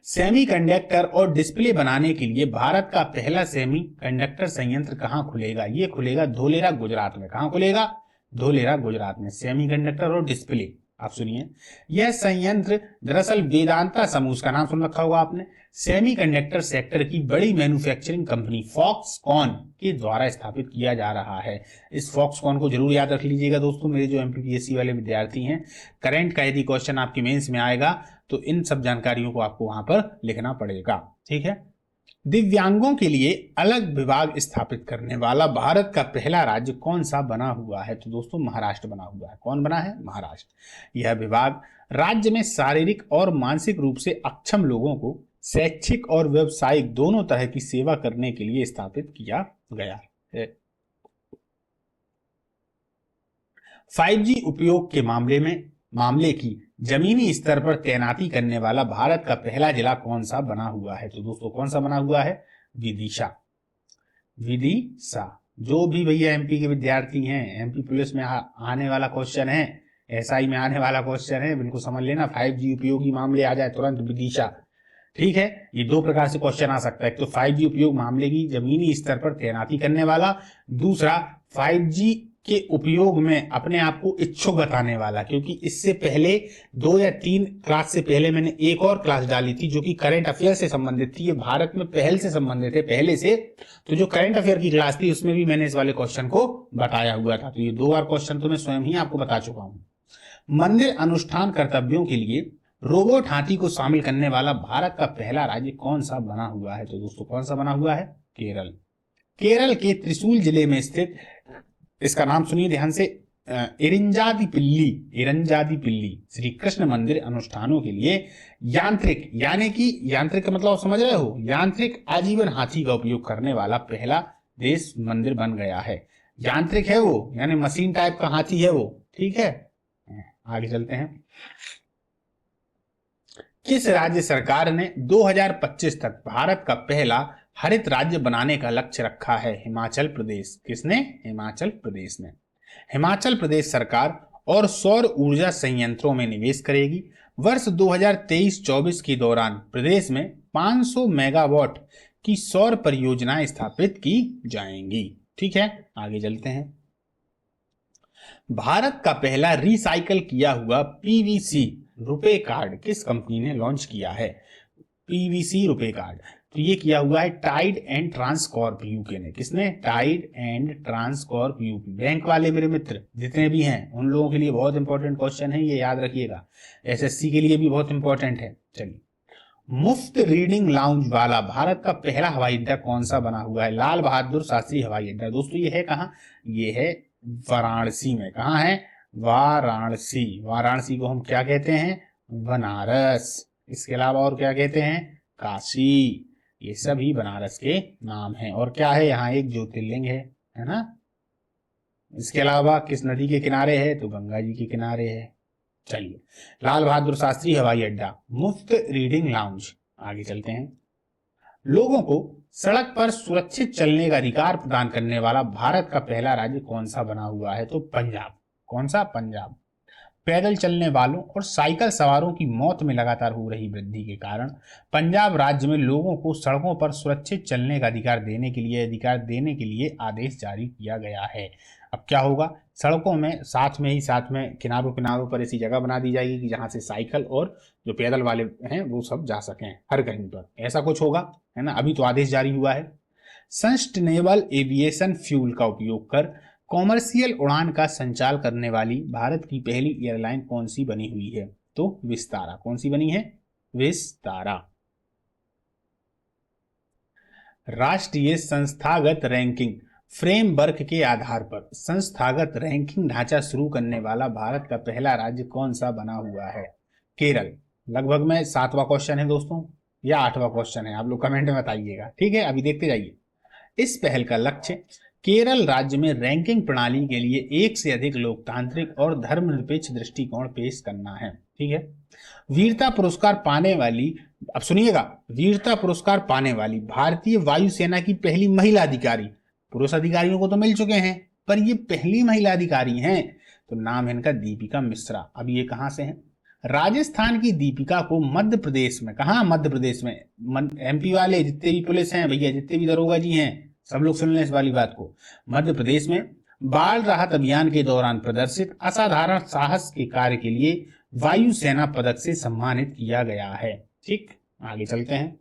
Speaker 1: सेमीकंडक्टर और डिस्प्ले बनाने के लिए भारत का पहला सेमीकंडक्टर संयंत्र कहां खुलेगा? ये खुलेगा धोलेरा, गुजरात में। कहां खुलेगा? धोलेरा, गुजरात में। सेमीकंडक्टर और डिस्प्ले, आप सुनिए, यह संयंत्र दरअसल वेदांता समूह का नाम सुन रखा होगा आपने, सेमीकंडक्टर सेक्टर की बड़ी मैन्युफैक्चरिंग कंपनी फॉक्सकॉन के द्वारा स्थापित किया जा रहा है। इस फॉक्सकॉन को जरूर याद रख लीजिएगा दोस्तों, मेरे जो एमपीपीएससी वाले विद्यार्थी हैं। करंट का यदि क्वेश्चन आपके मेंस में आएगा तो इन सब जानकारियों को आपको वहां पर लिखना पड़ेगा। ठीक है। दिव्यांगों के लिए अलग विभाग स्थापित करने वाला भारत का पहला राज्य कौन सा बना हुआ है? तो दोस्तों महाराष्ट्र बना हुआ है। कौन बना है? महाराष्ट्र। यह विभाग राज्य में शारीरिक और मानसिक रूप से अक्षम लोगों को शैक्षिक और व्यावसायिक दोनों तरह की सेवा करने के लिए स्थापित किया गया है। 5G उपयोग के मामले में मामले की जमीनी स्तर पर तैनाती करने वाला भारत का पहला जिला कौन सा बना हुआ है? तो दोस्तों कौन सा बना हुआ है? विदिशा। विदिशा। जो भी भैया एमपी के विद्यार्थी हैं, एमपी पुलिस में आने वाला क्वेश्चन है, एसआई में आने वाला क्वेश्चन है, बिल्कुल समझ लेना। 5G उपयोगी मामले आ जाए तुरंत विदिशा। ठीक है, ये दो प्रकार से क्वेश्चन आ सकता है। एक तो 5G उपयोग मामले की जमीनी स्तर पर तैनाती करने वाला, दूसरा 5G के उपयोग में अपने आप को इच्छुक बताने वाला। क्योंकि इससे पहले 2 या 3 क्लास से पहले मैंने एक और क्लास डाली थी जो कि करंट अफेयर से संबंधित थी। ये भारत में पहल से संबंधित है, पहले से। तो जो करंट अफेयर की क्लास थी उसमें भी मैंने इस वाले क्वेश्चन को बताया हुआ था। तो ये 2 बार क्वेश्चन तो मैं स्वयं ही आपको बता चुका हूं। मंदिर अनुष्ठान कर्तव्यों के लिए रोबोट हाथी को शामिल करने वाला भारत का पहला राज्य कौन सा बना हुआ है? तो दोस्तों कौन सा बना हुआ है? केरल। केरल के त्रिशूल जिले में स्थित, इसका नाम सुनिए ध्यान से, इरंजादी पिल्ली श्री कृष्ण मंदिर अनुष्ठानों के लिए यांत्रिक, यानी कि यांत्रिक का मतलब समझ रहे हो, यांत्रिक आजीवन हाथी का उपयोग करने वाला पहला देश मंदिर बन गया है। यांत्रिक है वो, यानी मशीन टाइप का हाथी है वो। ठीक है, आगे चलते हैं। किस राज्य सरकार ने 2025 तक भारत का पहला हरित राज्य बनाने का लक्ष्य रखा है? हिमाचल प्रदेश। किसने? हिमाचल प्रदेश ने। हिमाचल प्रदेश सरकार और सौर ऊर्जा संयंत्रों में निवेश करेगी। वर्ष 2023-24 के दौरान प्रदेश में 500 मेगावाट की सौर परियोजनाएं स्थापित की जाएंगी। ठीक है, आगे चलते हैं। भारत का पहला रिसाइकल किया हुआ पीवीसी रुपए कार्ड किस कंपनी ने लॉन्च किया है? पीवीसी रुपए कार्ड तो ये किया हुआ है टाइड एंड ट्रांसकॉर्प यूके ने। किसने? Tide and Transcorp UK. Bank वाले मेरे मित्र जितने भी हैं उन लोगों के लिए बहुत इंपॉर्टेंट क्वेश्चन है, ये याद रखिएगा। एसएससी के लिए भी बहुत इंपॉर्टेंट है। चलिए, मुफ्त रीडिंग लाउंज वाला भारत का पहला हवाई अड्डा कौन सा बना हुआ है? लाल बहादुर शास्त्री हवाई अड्डा। दोस्तों ये है कहाँ? ये है वाराणसी में। कहाँ है? वाराणसी। वाराणसी को हम क्या कहते हैं? बनारस। इसके अलावा और क्या कहते हैं? काशी। ये सभी बनारस के नाम हैं। और क्या है? यहाँ एक ज्योतिर्लिंग है ना। इसके अलावा किस नदी के किनारे है? तो गंगा जी के किनारे है। चलिए, लाल बहादुर शास्त्री हवाई अड्डा, मुफ्त रीडिंग लाउंज। आगे चलते हैं। लोगों को सड़क पर सुरक्षित चलने का अधिकार प्रदान करने वाला भारत का पहला राज्य कौन सा बना हुआ है? तो पंजाब। कौन सा? पंजाब। पैदल चलने वालों और साइकिल सवारों की मौत में लगातार हो रही वृद्धि के कारण पंजाब राज्य में लोगों को सड़कों पर सुरक्षित चलने का अधिकार देने के लिए आदेश जारी किया गया है। अब क्या होगा? सड़कों में साथ में किनारों किनारों पर ऐसी जगह बना दी जाएगी कि जहां से साइकिल और जो पैदल वाले हैं वो सब जा सकें हर कहीं पर। ऐसा कुछ होगा, है ना। अभी तो आदेश जारी हुआ है। सस्टेनेबल एविएशन फ्यूल का उपयोग कर कॉमर्शियल उड़ान का संचालन करने वाली भारत की पहली एयरलाइन कौन सी बनी हुई है? तो विस्तारा। कौन सी बनी है? विस्तारा। राष्ट्रीय संस्थागत रैंकिंग फ्रेमवर्क के आधार पर संस्थागत रैंकिंग ढांचा शुरू करने वाला भारत का पहला राज्य कौन सा बना हुआ है? केरल। लगभग में 7वां क्वेश्चन है दोस्तों, या 8वां क्वेश्चन है, आप लोग कमेंट में बताइएगा। ठीक है, अभी देखते जाइए। इस पहल का लक्ष्य केरल राज्य में रैंकिंग प्रणाली के लिए एक से अधिक लोकतांत्रिक और धर्मनिरपेक्ष दृष्टिकोण पेश करना है। ठीक है। वीरता पुरस्कार पाने वाली, अब सुनिएगा, वीरता पुरस्कार पाने वाली भारतीय वायुसेना की पहली महिला अधिकारी। पुरुष अधिकारियों को तो मिल चुके हैं, पर ये पहली महिला अधिकारी हैं। तो नाम है इनका दीपिका मिश्रा। अब ये कहां से हैं? राजस्थान की दीपिका को मध्य प्रदेश में, कहां? मध्य प्रदेश में। एमपी वाले जितने भी पुलिस हैं भैया, जितने भी दरोगा जी हैं, सब लोग सुन लें इस वाली बात को। मध्य प्रदेश में बाढ़ राहत अभियान के दौरान प्रदर्शित असाधारण साहस के कार्य के लिए वायुसेना पदक से सम्मानित किया गया है। ठीक, आगे चलते हैं।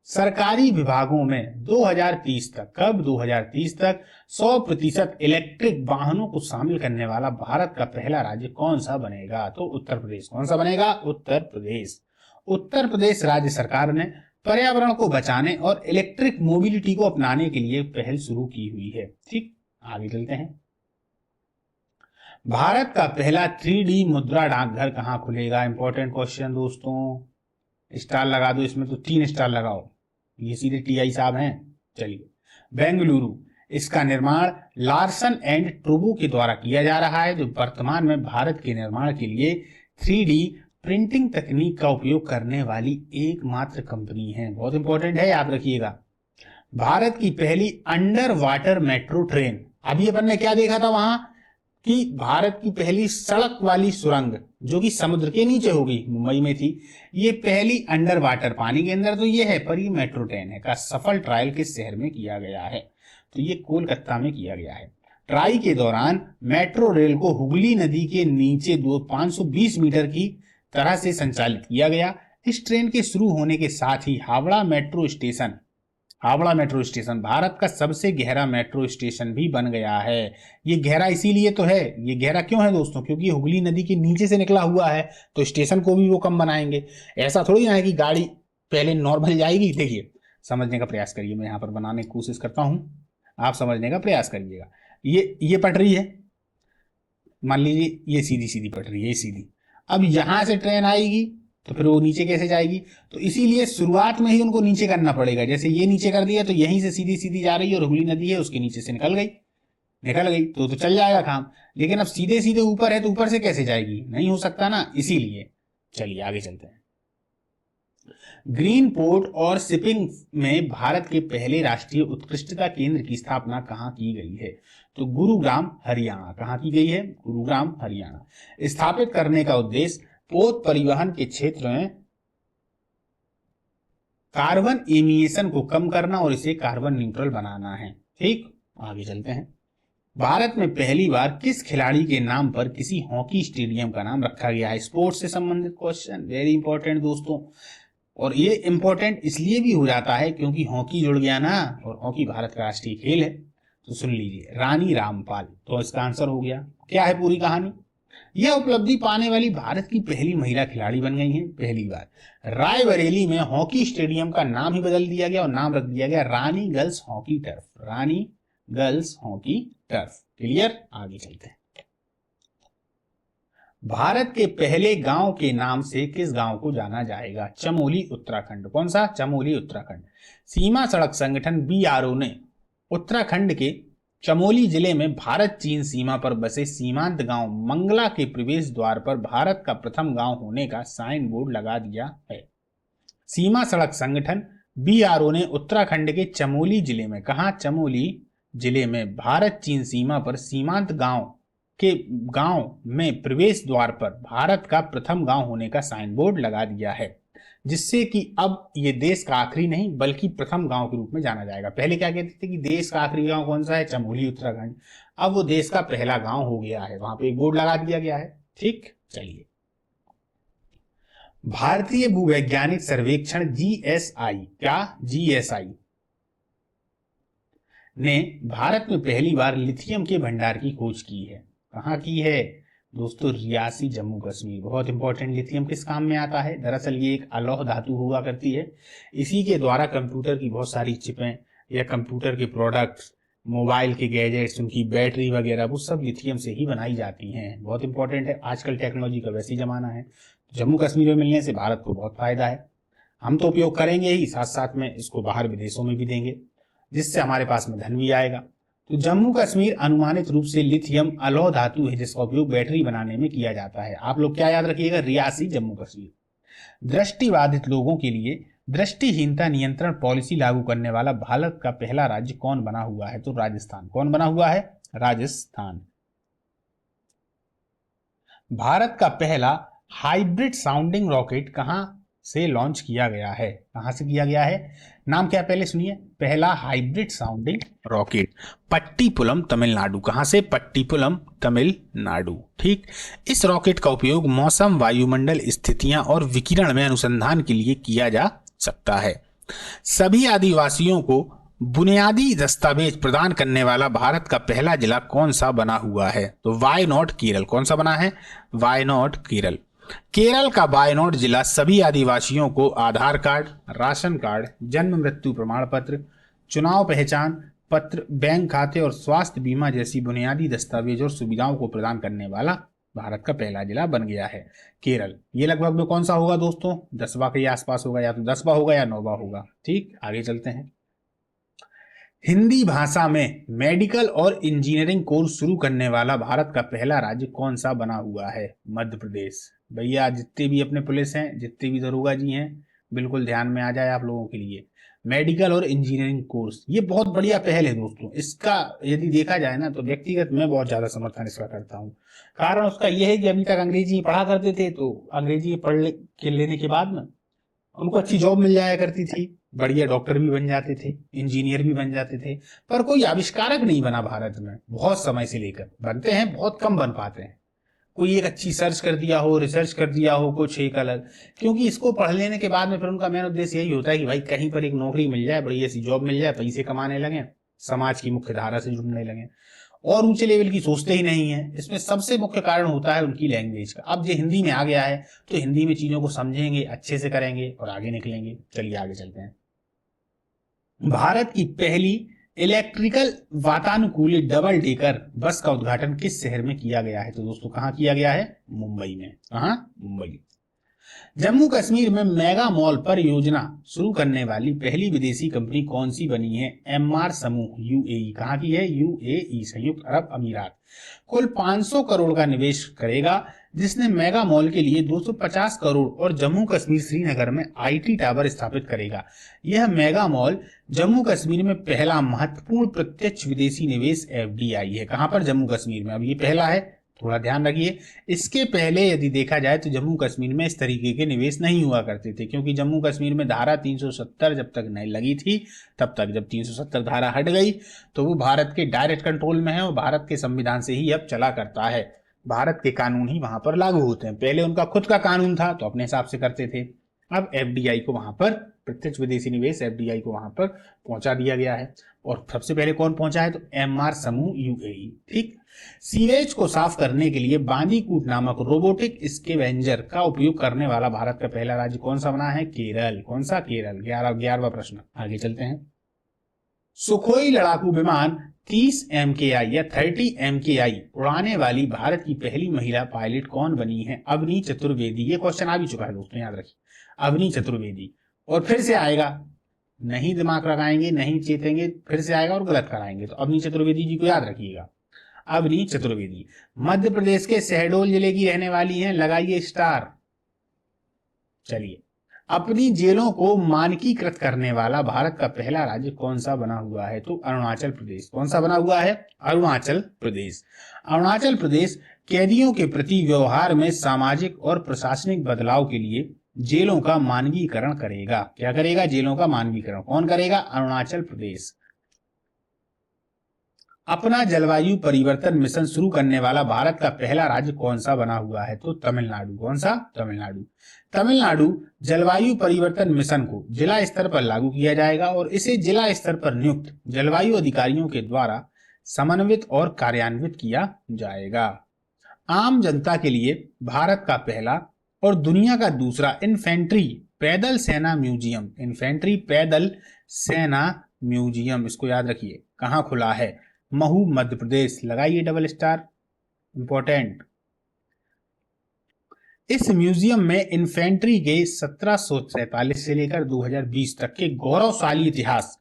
Speaker 1: सरकारी विभागों में 2030 तक, कब? 2030 तक 100% इलेक्ट्रिक वाहनों को शामिल करने वाला भारत का पहला राज्य कौन सा बनेगा? तो उत्तर प्रदेश। कौन सा बनेगा? उत्तर प्रदेश। उत्तर प्रदेश राज्य सरकार ने पर्यावरण को बचाने और इलेक्ट्रिक मोबिलिटी को अपनाने के लिए पहल शुरू की हुई है। ठीक, आगे चलते हैं। भारत का पहला 3D मुद्रा डाकघर कहां खुलेगा? इंपॉर्टेंट क्वेश्चन दोस्तों, स्टार लगा दो इसमें, तो 3 स्टार लगाओ, ये सीधे टीआई साहब हैं। चलिए, बेंगलुरु। इसका निर्माण लार्सन एंड टूब्रो के द्वारा किया जा रहा है, जो वर्तमान में भारत के निर्माण के लिए 3D प्रिंटिंग तकनीक का उपयोग करने वाली एकमात्र कंपनी है। बहुत इंपॉर्टेंट है, याद रखिएगा। भारत की पहली अंडर वाटर मेट्रो ट्रेन, अभी अपन ने क्या देखा था वहां कि भारत की पहली सड़क वाली सुरंग जो कि समुद्र के नीचे होगी, मुंबई में थी, ये पहली अंडर वाटर, पानी के अंदर तो ये है, पर ये मेट्रो ट्रेन है, का सफल ट्रायल किस शहर में किया गया है? तो ये कोलकाता में किया गया है। ट्राई के दौरान मेट्रो रेल को हुगली नदी के नीचे 520 मीटर की तरह से संचालित किया गया। इस ट्रेन के शुरू होने के साथ ही हावड़ा मेट्रो स्टेशन भारत का सबसे गहरा मेट्रो स्टेशन भी बन गया है। ये गहरा इसीलिए तो है, ये गहरा क्यों है दोस्तों? क्योंकि हुगली नदी के नीचे से निकला हुआ है, तो स्टेशन को भी वो कम बनाएंगे। ऐसा थोड़ी ना है कि गाड़ी पहले नॉर्मल जाएगी। देखिए, समझने का प्रयास करिए, मैं यहाँ पर बनाने की कोशिश करता हूं, आप समझने का प्रयास करिएगा। ये पटरी है, मान लीजिए ये सीधी सीधी पटरी है, ये सीधी। अब यहां से ट्रेन आएगी तो फिर वो नीचे कैसे जाएगी? तो इसीलिए शुरुआत में ही उनको नीचे करना पड़ेगा। जैसे ये नीचे कर दिया तो यहीं से सीधी सीधी जा रही है, और हुगली नदी है उसके नीचे से निकल गई तो चल जाएगा काम। लेकिन अब सीधे सीधे ऊपर है तो ऊपर से कैसे जाएगी? नहीं हो सकता ना, इसीलिए। चलिए आगे चलते हैं। ग्रीन पोर्ट और शिपिंग में भारत के पहले राष्ट्रीय उत्कृष्टता केंद्र की स्थापना कहाँ की गई है? तो गुरुग्राम हरियाणा। कहाँ की गई है? गुरुग्राम हरियाणा। स्थापित करने का उद्देश्य पोत परिवहन के क्षेत्र में कार्बन एमिशन को कम करना और इसे कार्बन न्यूट्रल बनाना है। ठीक, आगे चलते हैं। भारत में पहली बार किस खिलाड़ी के नाम पर किसी हॉकी स्टेडियम का नाम रखा गया है? स्पोर्ट्स से संबंधित क्वेश्चन, वेरी इंपॉर्टेंट दोस्तों। और ये इंपॉर्टेंट इसलिए भी हो जाता है क्योंकि हॉकी जुड़ गया ना, और हॉकी भारत का राष्ट्रीय खेल है। तो सुन लीजिए, रानी रामपाल। तो इसका आंसर हो गया। क्या है पूरी कहानी? यह उपलब्धि पाने वाली भारत की पहली महिला खिलाड़ी बन गई हैं पहली बार। रायबरेली में हॉकी स्टेडियम का नाम ही बदल दिया गया और नाम रख दिया गया रानी गर्ल्स हॉकी टर्फ। रानी गर्ल्स हॉकी टर्फ। क्लियर, आगे चलते हैं। भारत के पहले गांव के नाम से किस गांव को जाना जाएगा? चमोली उत्तराखंड। कौन सा? चमोली उत्तराखंड। सीमा सड़क संगठन BRO ने उत्तराखंड के चमोली जिले में भारत चीन सीमा पर बसे सीमांत गांव मंगला के प्रवेश द्वार पर भारत का प्रथम गांव होने का साइन बोर्ड लगा दिया है। सीमा सड़क संगठन BRO ने उत्तराखंड के चमोली जिले में, कहा? चमोली जिले में भारत चीन सीमा पर सीमांत गांव में प्रवेश द्वार पर भारत का प्रथम गांव होने का साइन बोर्ड लगा दिया है, जिससे कि अब ये देश का आखिरी नहीं बल्कि प्रथम गांव के रूप में जाना जाएगा। पहले क्या कहते थे कि देश का आखिरी गांव कौन सा है? चमोली उत्तराखंड। अब वो देश का पहला गांव हो गया है, वहां पे एक बोर्ड लगा दिया गया है। ठीक, चलिए। भारतीय भूवैज्ञानिक सर्वेक्षण GSI, क्या? GSI ने भारत में पहली बार लिथियम के भंडार की खोज की है। कहाँ की है दोस्तों? रियासी, जम्मू कश्मीर। बहुत इंपॉर्टेंट। लिथियम किस काम में आता है? दरअसल ये एक अलौह धातु हुआ करती है, इसी के द्वारा कंप्यूटर की बहुत सारी चिपें या कंप्यूटर के प्रोडक्ट्स, मोबाइल के गैजेट्स, उनकी बैटरी वगैरह, वो सब लिथियम से ही बनाई जाती हैं। बहुत इंपॉर्टेंट है। आजकल टेक्नोलॉजी का वैसे ही जमाना है। जम्मू कश्मीर में मिलने से भारत को बहुत फायदा है। हम तो उपयोग करेंगे ही, साथ साथ में इसको बाहर विदेशों में भी देंगे, जिससे हमारे पास में धन भी आएगा। तो जम्मू कश्मीर अनुमानित रूप से लिथियम अलौह धातु है जिसका उपयोग बैटरी बनाने में किया जाता है। आप लोग क्या याद रखिएगा? रियासी, जम्मू कश्मीर। दृष्टिबाधित लोगों के लिए दृष्टिहीनता नियंत्रण पॉलिसी लागू करने वाला भारत का पहला राज्य कौन बना हुआ है? तो राजस्थान। कौन बना हुआ है? राजस्थान। भारत का पहला हाइब्रिड साउंडिंग रॉकेट कहां से लॉन्च किया गया है? कहां से किया गया है? नाम क्या? पहले सुनिए। पहला हाइब्रिड साउंडिंग रॉकेट पट्टीपुलम, तमिलनाडु। कहां से? पट्टीपुलम, तमिलनाडु। ठीक, इस रॉकेट का उपयोग मौसम, वायुमंडल स्थितियां और विकिरण में अनुसंधान के लिए किया जा सकता है। सभी आदिवासियों को बुनियादी दस्तावेज प्रदान करने वाला भारत का पहला जिला कौन सा बना हुआ है? तो वायनॉड, केरल। कौन सा बना है? वायनॉड, केरल। केरल का वायनॉड जिला सभी आदिवासियों को आधार कार्ड, राशन कार्ड, जन्म मृत्यु प्रमाण पत्र, चुनाव पहचान पत्र, बैंक खाते और स्वास्थ्य बीमा जैसी बुनियादी दस्तावेज और सुविधाओं को प्रदान करने वाला भारत का पहला जिला बन गया है केरल। ये लगभग में कौन सा होगा दोस्तों? 10वां के आसपास होगा, या तो 10वां होगा या 9वां होगा। ठीक, आगे चलते हैं। हिंदी भाषा में मेडिकल और इंजीनियरिंग कोर्स शुरू करने वाला भारत का पहला राज्य कौन सा बना हुआ है? मध्य प्रदेश। भैया जितने भी अपने पुलिस हैं, जितने भी दरोगा जी हैं, बिल्कुल ध्यान में आ जाए आप लोगों के लिए। मेडिकल और इंजीनियरिंग कोर्स, ये बहुत बढ़िया पहल है दोस्तों। इसका यदि देखा जाए ना तो व्यक्तिगत मैं बहुत ज्यादा समर्थन इसका करता हूँ। कारण उसका यह है कि अभी तक अंग्रेजी पढ़ा करते थे, तो अंग्रेजी के लेने के बाद ना उनको अच्छी जॉब मिल जाया करती थी, बढ़िया डॉक्टर भी बन जाते थे, इंजीनियर भी बन जाते थे। पर कोई आविष्कारक नहीं बना भारत में, बहुत समय से लेकर बनते हैं, बहुत कम बन पाते हैं। कोई एक अच्छी सर्च कर दिया हो, रिसर्च कर दिया हो कुछ एक अलग, क्योंकि इसको पढ़ लेने के बाद में फिर उनका मेन उद्देश्य यही होता है कि भाई कहीं पर एक नौकरी मिल जाए, बढ़िया सी जॉब मिल जाए, पैसे कमाने लगे, समाज की मुख्य धारा से जुड़ने लगे, और ऊंचे लेवल की सोचते ही नहीं है। इसमें सबसे मुख्य कारण होता है उनकी लैंग्वेज का। अब जो हिंदी में आ गया है तो हिंदी में चीजों को समझेंगे, अच्छे से करेंगे और आगे निकलेंगे। चलिए आगे चलते हैं। भारत की पहली इलेक्ट्रिकल वातानुकूलित डबल डेकर बस का उद्घाटन किस शहर में किया गया है? तो दोस्तों कहाँ किया गया है? मुंबई में। कहाँ? मुंबई। जम्मू कश्मीर में मेगा मॉल परियोजना शुरू करने वाली पहली विदेशी कंपनी कौन सी बनी है? एमआर समूह, यूएई। कहाँ की है? यूएई, संयुक्त अरब अमीरात। कुल 500 करोड़ का निवेश करेगा, जिसने मेगा मॉल के लिए 250 करोड़ और जम्मू कश्मीर श्रीनगर में आईटी टावर स्थापित करेगा। यह मेगा मॉल जम्मू कश्मीर में पहला महत्वपूर्ण प्रत्यक्ष विदेशी निवेश एफडीआई है। कहां पर? जम्मू कश्मीर में। अब ये पहला है, थोड़ा ध्यान रखिए। इसके पहले यदि देखा जाए तो जम्मू कश्मीर में इस तरीके के निवेश नहीं हुआ करते थे, क्योंकि जम्मू कश्मीर में धारा 370 जब तक नहीं लगी थी तब तक, जब 370 धारा हट गई तो वो भारत के डायरेक्ट कंट्रोल में है और भारत के संविधान से ही अब चला करता है। भारत के कानून ही वहां पर लागू होते हैं। पहले उनका खुद का कानून था तो अपने हिसाब से करते थे। अब एफडीआई को वहां पर, प्रत्यक्ष विदेशी निवेश एफडीआई को वहां पर पहुंचा दिया गया है। और सबसे पहले कौन पहुंचा है? तो एमआर समूह, यूएई। ठीक। सीवेज को साफ करने के लिए बांदीकूट नामक रोबोटिक स्कैवेंजर का उपयोग करने वाला भारत का पहला राज्य कौन सा बना है? केरल। कौन सा? केरल। 11वां प्रश्न। आगे चलते हैं। सुखोई लड़ाकू विमान 30 MKI या 30 MKI उड़ाने वाली भारत की पहली महिला पायलट कौन बनी है? अवनी चतुर्वेदी। ये क्वेश्चन आ भी चुका है दोस्तों, याद रखिए, अवनी चतुर्वेदी। और फिर से आएगा, नहीं दिमाग लगाएंगे, नहीं चेतेंगे, फिर से आएगा और गलत कराएंगे। तो अवनी चतुर्वेदी जी को याद रखिएगा, अवनी चतुर्वेदी। मध्य प्रदेश के शहडोल जिले की रहने वाली हैं, लगाइए स्टार। चलिए, अपनी जेलों को मानकीकृत करने वाला भारत का पहला राज्य कौन सा बना हुआ है? तो अरुणाचल प्रदेश। कौन सा बना हुआ है? अरुणाचल प्रदेश। अरुणाचल प्रदेश कैदियों के प्रति व्यवहार में सामाजिक और प्रशासनिक बदलाव के लिए जेलों का मानकीकरण करेगा। क्या करेगा? जेलों का मानकीकरण। कौन करेगा? अरुणाचल प्रदेश। अपना जलवायु परिवर्तन मिशन शुरू करने वाला भारत का पहला राज्य कौन सा बना हुआ है? तो तमिलनाडु। कौन सा? तमिलनाडु। तमिलनाडु जलवायु परिवर्तन मिशन को जिला स्तर पर लागू किया जाएगा और इसे जिला स्तर पर नियुक्त जलवायु अधिकारियों के द्वारा समन्वित और कार्यान्वित किया जाएगा। आम जनता के लिए भारत का पहला और दुनिया का दूसरा इन्फेंट्री पैदल सेना म्यूजियम, इन्फेंट्री पैदल सेना म्यूजियम, इसको याद रखिए, कहां खुला है? महू, मध्य प्रदेश। लगाइए डबल स्टार, इंपॉर्टेंट। इस म्यूजियम में इन्फेंट्री के 1747 से लेकर 2020 तक के गौरवशाली इतिहास,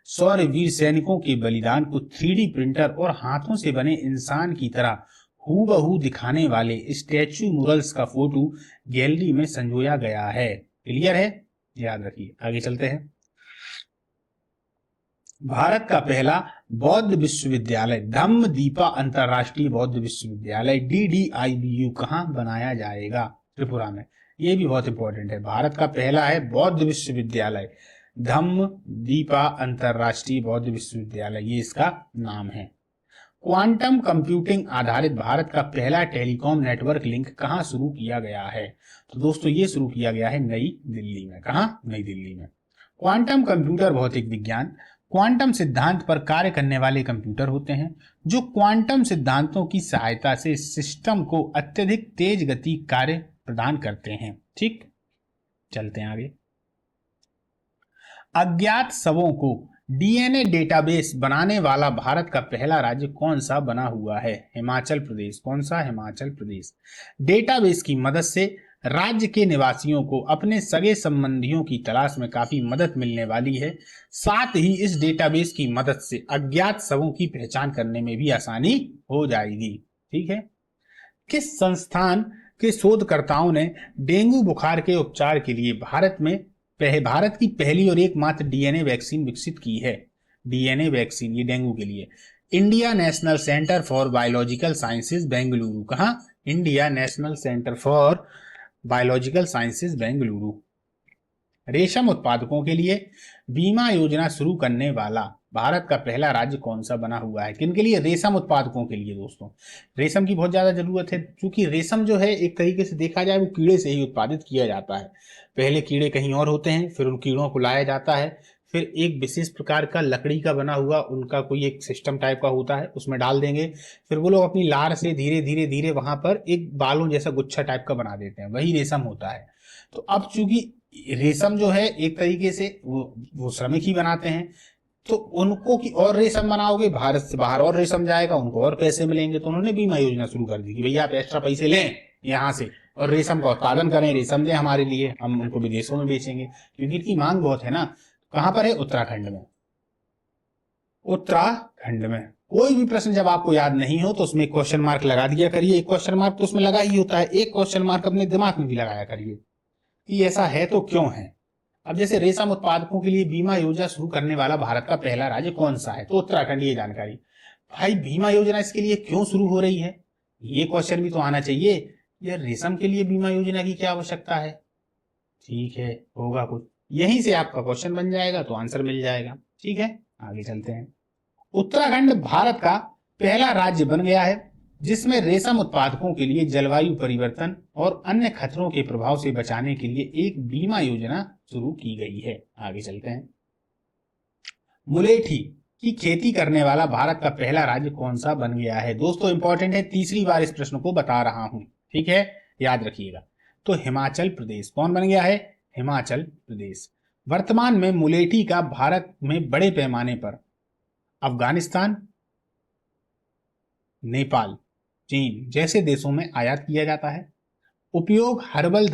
Speaker 1: शौर्यवीर सैनिकों के बलिदान को 3D प्रिंटर और हाथों से बने इंसान की तरह हूबहू दिखाने वाले स्टैचू मुरल्स का फोटो गैलरी में संजोया गया है। क्लियर है? याद रखिए। आगे चलते हैं। भारत का पहला बौद्ध विश्वविद्यालय धम्मदीपा अंतरराष्ट्रीय बौद्ध विश्वविद्यालय DDIBU कहां बनाया जाएगा? त्रिपुरा में। यह भी बहुत इंपॉर्टेंट है। भारत का पहला है बौद्ध विश्वविद्यालय धम्मदीपा अंतरराष्ट्रीय बौद्ध विश्वविद्यालय, ये इसका नाम है। क्वांटम कंप्यूटिंग आधारित भारत का पहला टेलीकॉम नेटवर्क लिंक कहां शुरू किया गया है? तो दोस्तों ये शुरू किया गया है नई दिल्ली में। कहां? नई दिल्ली में। क्वांटम कंप्यूटर भौतिक विज्ञान, क्वांटम सिद्धांत पर कार्य करने वाले कंप्यूटर होते हैं जो क्वांटम सिद्धांतों की सहायता से सिस्टम को अत्यधिक तेज गति कार्य प्रदान करते हैं। ठीक, चलते हैं आगे। अज्ञात शवों को डीएनए डेटाबेस बनाने वाला भारत का पहला राज्य कौन सा बना हुआ है? हिमाचल प्रदेश। कौन सा? हिमाचल प्रदेश। डेटाबेस की मदद से राज्य के निवासियों को अपने सगे संबंधियों की तलाश में काफी मदद मिलने वाली है। साथ ही इस डेटाबेस की मदद से अज्ञात शवों की पहचान करने में भी आसानी हो जाएगी। ठीक है। किस संस्थान के शोधकर्ताओं ने डेंगू बुखार के उपचार के लिए भारत की पहली और एकमात्र डीएनए वैक्सीन विकसित की है। डीएनए वैक्सीन, ये डेंगू के लिए। India National Centre for Biological Sciences Bengaluru, कहाँ? India National Centre for Biological Sciences Bengaluru. रेशम उत्पादकों के लिए बीमा योजना शुरू करने वाला भारत का पहला राज्य कौन सा बना हुआ है? किन के लिए? रेशम उत्पादकों के लिए। दोस्तों, रेशम की बहुत ज्यादा जरूरत है, क्योंकि रेशम जो है एक तरीके से देखा जाए वो कीड़े से ही उत्पादित किया जाता है। पहले कीड़े कहीं और होते हैं, फिर उन कीड़ों को लाया जाता है, फिर एक विशेष प्रकार का लकड़ी का बना हुआ उनका कोई एक सिस्टम टाइप का होता है, उसमें डाल देंगे, फिर वो लोग अपनी लार से धीरे धीरे धीरे वहां पर एक बालों जैसा गुच्छा टाइप का बना देते हैं, वही रेशम होता है। तो अब चूंकि रेशम जो है एक तरीके से वो श्रमिक ही बनाते हैं, तो उनको की और रेशम बनाओगे, भारत से बाहर और रेशम जाएगा, उनको और पैसे मिलेंगे। तो उन्होंने बीमा योजना शुरू कर दी कि भैया आप एक्स्ट्रा पैसे लें यहाँ से और रेशम का उत्पादन करें, रेशम दें हमारे लिए, हम उनको विदेशों में बेचेंगे, क्योंकि इनकी मांग बहुत है ना। कहां पर है? उत्तराखंड में। उत्तराखंड में कोई भी प्रश्न जब आपको याद नहीं हो तो उसमें क्वेश्चन मार्क लगा दिया करिए। एक क्वेश्चन मार्क तो उसमें लगा ही होता है, एक क्वेश्चन मार्क अपने दिमाग में भी लगाया करिए कि ऐसा है तो क्यों है। अब जैसे रेशम उत्पादकों के लिए बीमा योजना शुरू करने वाला भारत का पहला राज्य कौन सा है? तो उत्तराखंड। ये जानकारी भाई, बीमा योजना इसके लिए क्यों शुरू हो रही है, ये क्वेश्चन भी तो आना चाहिए। यार रेशम के लिए बीमा योजना की क्या आवश्यकता है? ठीक है, होगा कुछ, यहीं से आपका क्वेश्चन बन जाएगा तो आंसर मिल जाएगा। ठीक है, आगे चलते हैं। उत्तराखंड भारत का पहला राज्य बन गया है जिसमें रेशम उत्पादकों के लिए जलवायु परिवर्तन और अन्य खतरों के प्रभाव से बचाने के लिए एक बीमा योजना शुरू की गई है। आगे चलते हैं। मुलेठी की खेती करने वाला भारत का पहला राज्य कौन सा बन गया है? दोस्तों इंपॉर्टेंट है, तीसरी बार इस प्रश्न को बता रहा हूं, ठीक है, याद रखिएगा। तो हिमाचल प्रदेश। कौन बन गया है? हिमाचल प्रदेश। वर्तमान में मुलेठी का भारत में बड़े पैमाने पर अफगानिस्तान, नेपाल, चीन जैसे देशों में आयात किया जाता है। उपयोग हर्बल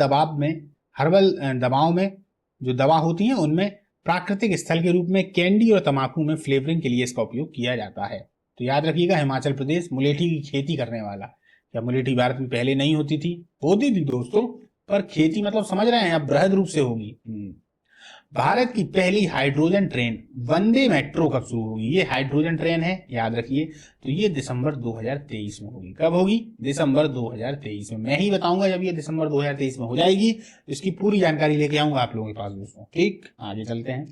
Speaker 1: दवाओं में जो दवा होती है उनमें प्राकृतिक स्थल के रूप में, कैंडी और तंबाकू में फ्लेवरिंग के लिए इसका उपयोग किया जाता है। तो याद रखिएगा, हिमाचल प्रदेश मुलेठी की खेती करने वाला। क्या मुलेठी भारत में पहले नहीं होती थी? होती थी दोस्तों, पर खेती मतलब समझ रहे हैं, अब बृहद रूप से होगी। भारत की पहली हाइड्रोजन ट्रेन वंदे मेट्रो कब शुरू होगी? ये हाइड्रोजन ट्रेन है, याद रखिए। तो ये दिसंबर 2023 में होगी। कब होगी? दिसंबर 2023 में। मैं ही बताऊंगा जब ये दिसंबर 2023 में हो जाएगी, तो इसकी पूरी जानकारी लेके आऊंगा आप लोगों के पास दोस्तों। ठीक, आगे चलते हैं।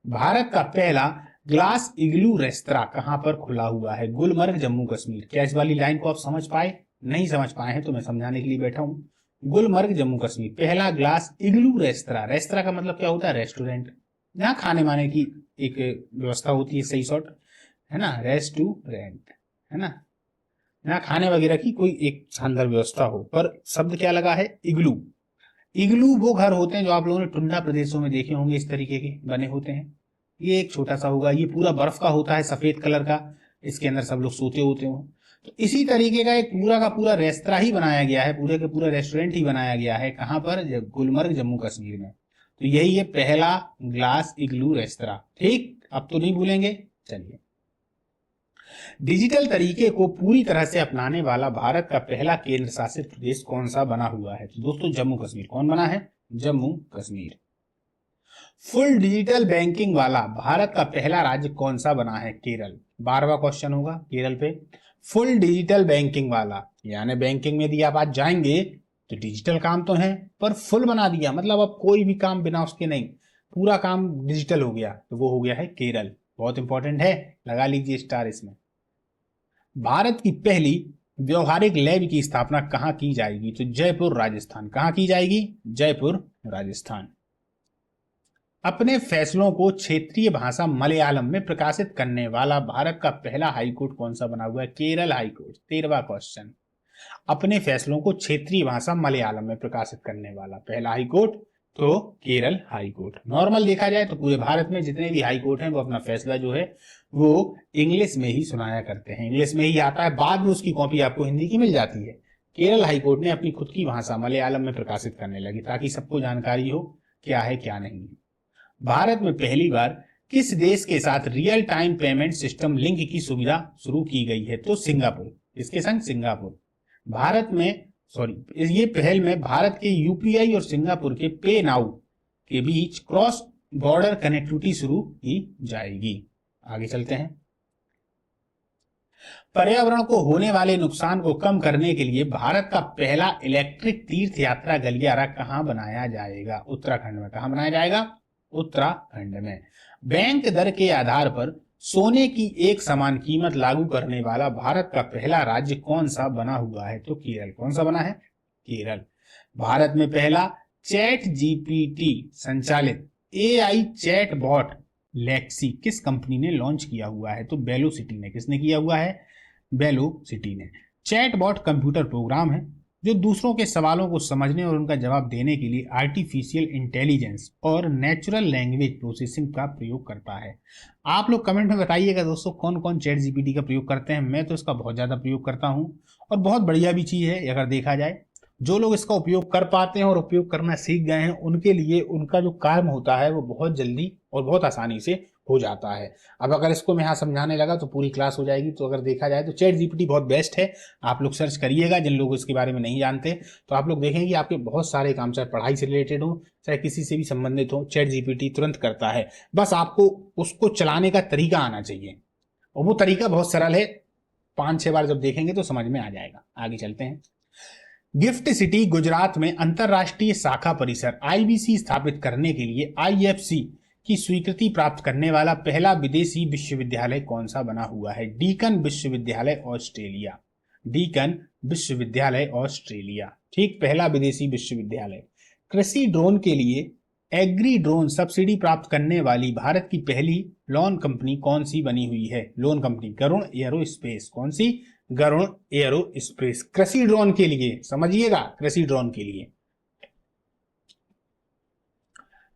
Speaker 1: भारत का पहला ग्लास इग्लू रेस्तरां कहां पर खुला हुआ है? गुलमर्ग, जम्मू कश्मीर। क्या इस वाली लाइन को आप समझ पाए? नहीं समझ पाए हैं तो मैं समझाने के लिए बैठा हूं। गुलमर्ग, जम्मू कश्मीर, पहला ग्लास इग्लू रेस्तरां। रेस्तरां का मतलब क्या होता है? रेस्टोरेंट, जहां खाने माने की एक व्यवस्था होती है, सही शॉर्ट है ना, रेस्टोरेंट है ना, जहां खाने वगैरह की कोई एक शानदार व्यवस्था हो। पर शब्द क्या लगा है? इग्लू। इग्लू वो घर होते हैं जो आप लोगों ने ठंडा प्रदेशों में देखे होंगे, इस तरीके के बने होते हैं। ये एक छोटा सा होगा, ये पूरा बर्फ का होता है, सफेद कलर का, इसके अंदर सब लोग सोते होते हो। तो इसी तरीके का एक पूरा का पूरा रेस्तरां ही बनाया गया है, पूरे का पूरा रेस्टोरेंट ही बनाया गया है। कहां पर? गुलमर्ग, जम्मू कश्मीर में। तो यही है पहला ग्लास इग्लू रेस्तरां। ठीक, अब तो नहीं भूलेंगे। चलिए, डिजिटल तरीके को पूरी तरह से अपनाने वाला भारत का पहला केंद्र शासित प्रदेश कौन सा बना हुआ है? तो दोस्तों जम्मू कश्मीर। कौन बना है? Jammu Kashmir. Full digital banking वाला भारत का पहला राज्य कौन सा बना है? केरल। 12वां क्वेश्चन होगा केरल पे। फुल डिजिटल बैंकिंग वाला, यानी बैंकिंग में यदि आप आज जाएंगे तो डिजिटल काम तो है, पर फुल बना दिया, मतलब अब कोई भी काम बिना उसके नहीं, पूरा काम डिजिटल हो गया, तो वो हो गया है केरल। बहुत इंपॉर्टेंट है, लगा लीजिए स्टार इसमें। भारत की पहली व्यवहारिक लैब की स्थापना कहां की जाएगी? तो जयपुर, राजस्थान। कहां की जाएगी? जयपुर, राजस्थान। अपने फैसलों को क्षेत्रीय भाषा मलयालम में प्रकाशित करने वाला भारत का पहला हाईकोर्ट कौन सा बना हुआ है? केरल हाईकोर्ट। 13वां क्वेश्चन। अपने फैसलों को क्षेत्रीय भाषा मलयालम में प्रकाशित करने वाला पहला हाईकोर्ट, तो केरल हाईकोर्ट। नॉर्मल देखा जाए तो पूरे भारत में जितने भी हाईकोर्ट हैं वो अपना फैसला जो है वो इंग्लिश में ही सुनाया करते हैं, इंग्लिश में ही आता है, बाद में उसकी कॉपी आपको हिंदी की मिल जाती है। केरल हाईकोर्ट ने अपनी खुद की भाषा मलयालम में प्रकाशित करने लगी ताकि सबको जानकारी हो क्या है क्या नहीं। भारत में पहली बार किस देश के साथ real time payment system link की सुविधा शुरू की गई है? तो सिंगापुर। इसके संग सिंगापुर। भारत में ये पहल में भारत के यूपीआई और सिंगापुर के पे नाउ के बीच क्रॉस बॉर्डर कनेक्टिविटी शुरू की जाएगी। आगे चलते हैं। पर्यावरण को होने वाले नुकसान को कम करने के लिए भारत का पहला इलेक्ट्रिक तीर्थ यात्रा गलियारा कहां बनाया जाएगा? उत्तराखंड में। कहां बनाया जाएगा? उत्तराखंड में। बैंक दर के आधार पर सोने की एक समान कीमत लागू करने वाला भारत का पहला राज्य कौन सा बना हुआ है? तो केरल। कौन सा बना है? केरल। भारत में पहला चैट जीपीटी संचालित एआई चैट बॉट लेक्सी किस कंपनी ने लॉन्च किया हुआ है? तो वेलोसिटी ने। किसने किया हुआ है? वेलोसिटी ने। चैट बॉट कंप्यूटर प्रोग्राम है जो दूसरों के सवालों को समझने और उनका जवाब देने के लिए आर्टिफिशियल इंटेलिजेंस और नेचुरल लैंग्वेज प्रोसेसिंग का प्रयोग करता है। आप लोग कमेंट में बताइएगा दोस्तों कौन कौन चैट जीपीटी का प्रयोग करते हैं। मैं तो इसका बहुत ज़्यादा प्रयोग करता हूं और बहुत बढ़िया भी चीज़ है अगर देखा जाए। जो लोग इसका उपयोग कर पाते हैं और उपयोग करना सीख गए हैं उनके लिए उनका जो काम होता है वो बहुत जल्दी और बहुत आसानी से हो जाता है। अब अगर इसको मैं यहाँ समझाने लगा तो पूरी क्लास हो जाएगी। तो अगर देखा जाए तो चैट जीपीटी बहुत बेस्ट है। आप लोग सर्च करिएगा, जिन लोग इसके बारे में नहीं जानते तो आप लोग देखेंगे आपके बहुत सारे काम चाहे पढ़ाई से रिलेटेड हो चाहे किसी से भी संबंधित हो, चैट जीपीटी तुरंत करता है। बस आपको उसको चलाने का तरीका आना चाहिए और वो तरीका बहुत सरल है। 5-6 बार जब देखेंगे तो समझ में आ जाएगा। आगे चलते हैं। गिफ्ट सिटी गुजरात में अंतरराष्ट्रीय शाखा परिसर आईबीसी स्थापित करने के लिए आईएफसी की स्वीकृति प्राप्त करने वाला पहला विदेशी विश्वविद्यालय कौन सा बना हुआ है? डीकन विश्वविद्यालय ऑस्ट्रेलिया। डीकन विश्वविद्यालय ऑस्ट्रेलिया। ठीक, पहला विदेशी विश्वविद्यालय। कृषि ड्रोन के लिए एग्री ड्रोन सब्सिडी प्राप्त करने वाली भारत की पहली लोन कंपनी कौन सी बनी हुई है? लोन कंपनी गरुड़ एयरोस्पेस। कौन सी? गरुड़ एयरोस्पेस। कृषि ड्रोन के लिए समझिएगा, कृषि ड्रोन के लिए।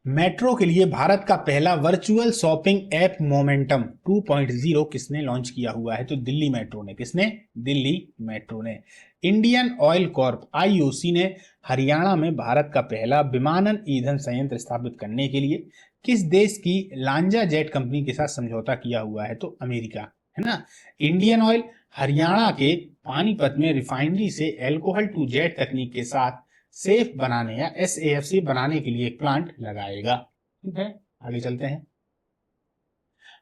Speaker 1: मेट्रो के लिए भारत का पहला वर्चुअल शॉपिंग ऐप मोमेंटम 2.0 किसने लॉन्च किया हुआ है? तो दिल्ली मेट्रो ने। किसने? दिल्ली मेट्रो ने। इंडियन ऑयल कॉर्प आईओसी ने हरियाणा में भारत का पहला विमानन ईंधन संयंत्र स्थापित करने के लिए किस देश की लांजा जेट कंपनी के साथ समझौता किया हुआ है? तो अमेरिका, है ना। इंडियन ऑयल हरियाणा के पानीपत में रिफाइनरी से एल्कोहल टू जेट तकनीक के साथ सेफ बनाने या SAF बनाने के लिए एक प्लांट लगाएगा। ठीक है, आगे चलते हैं।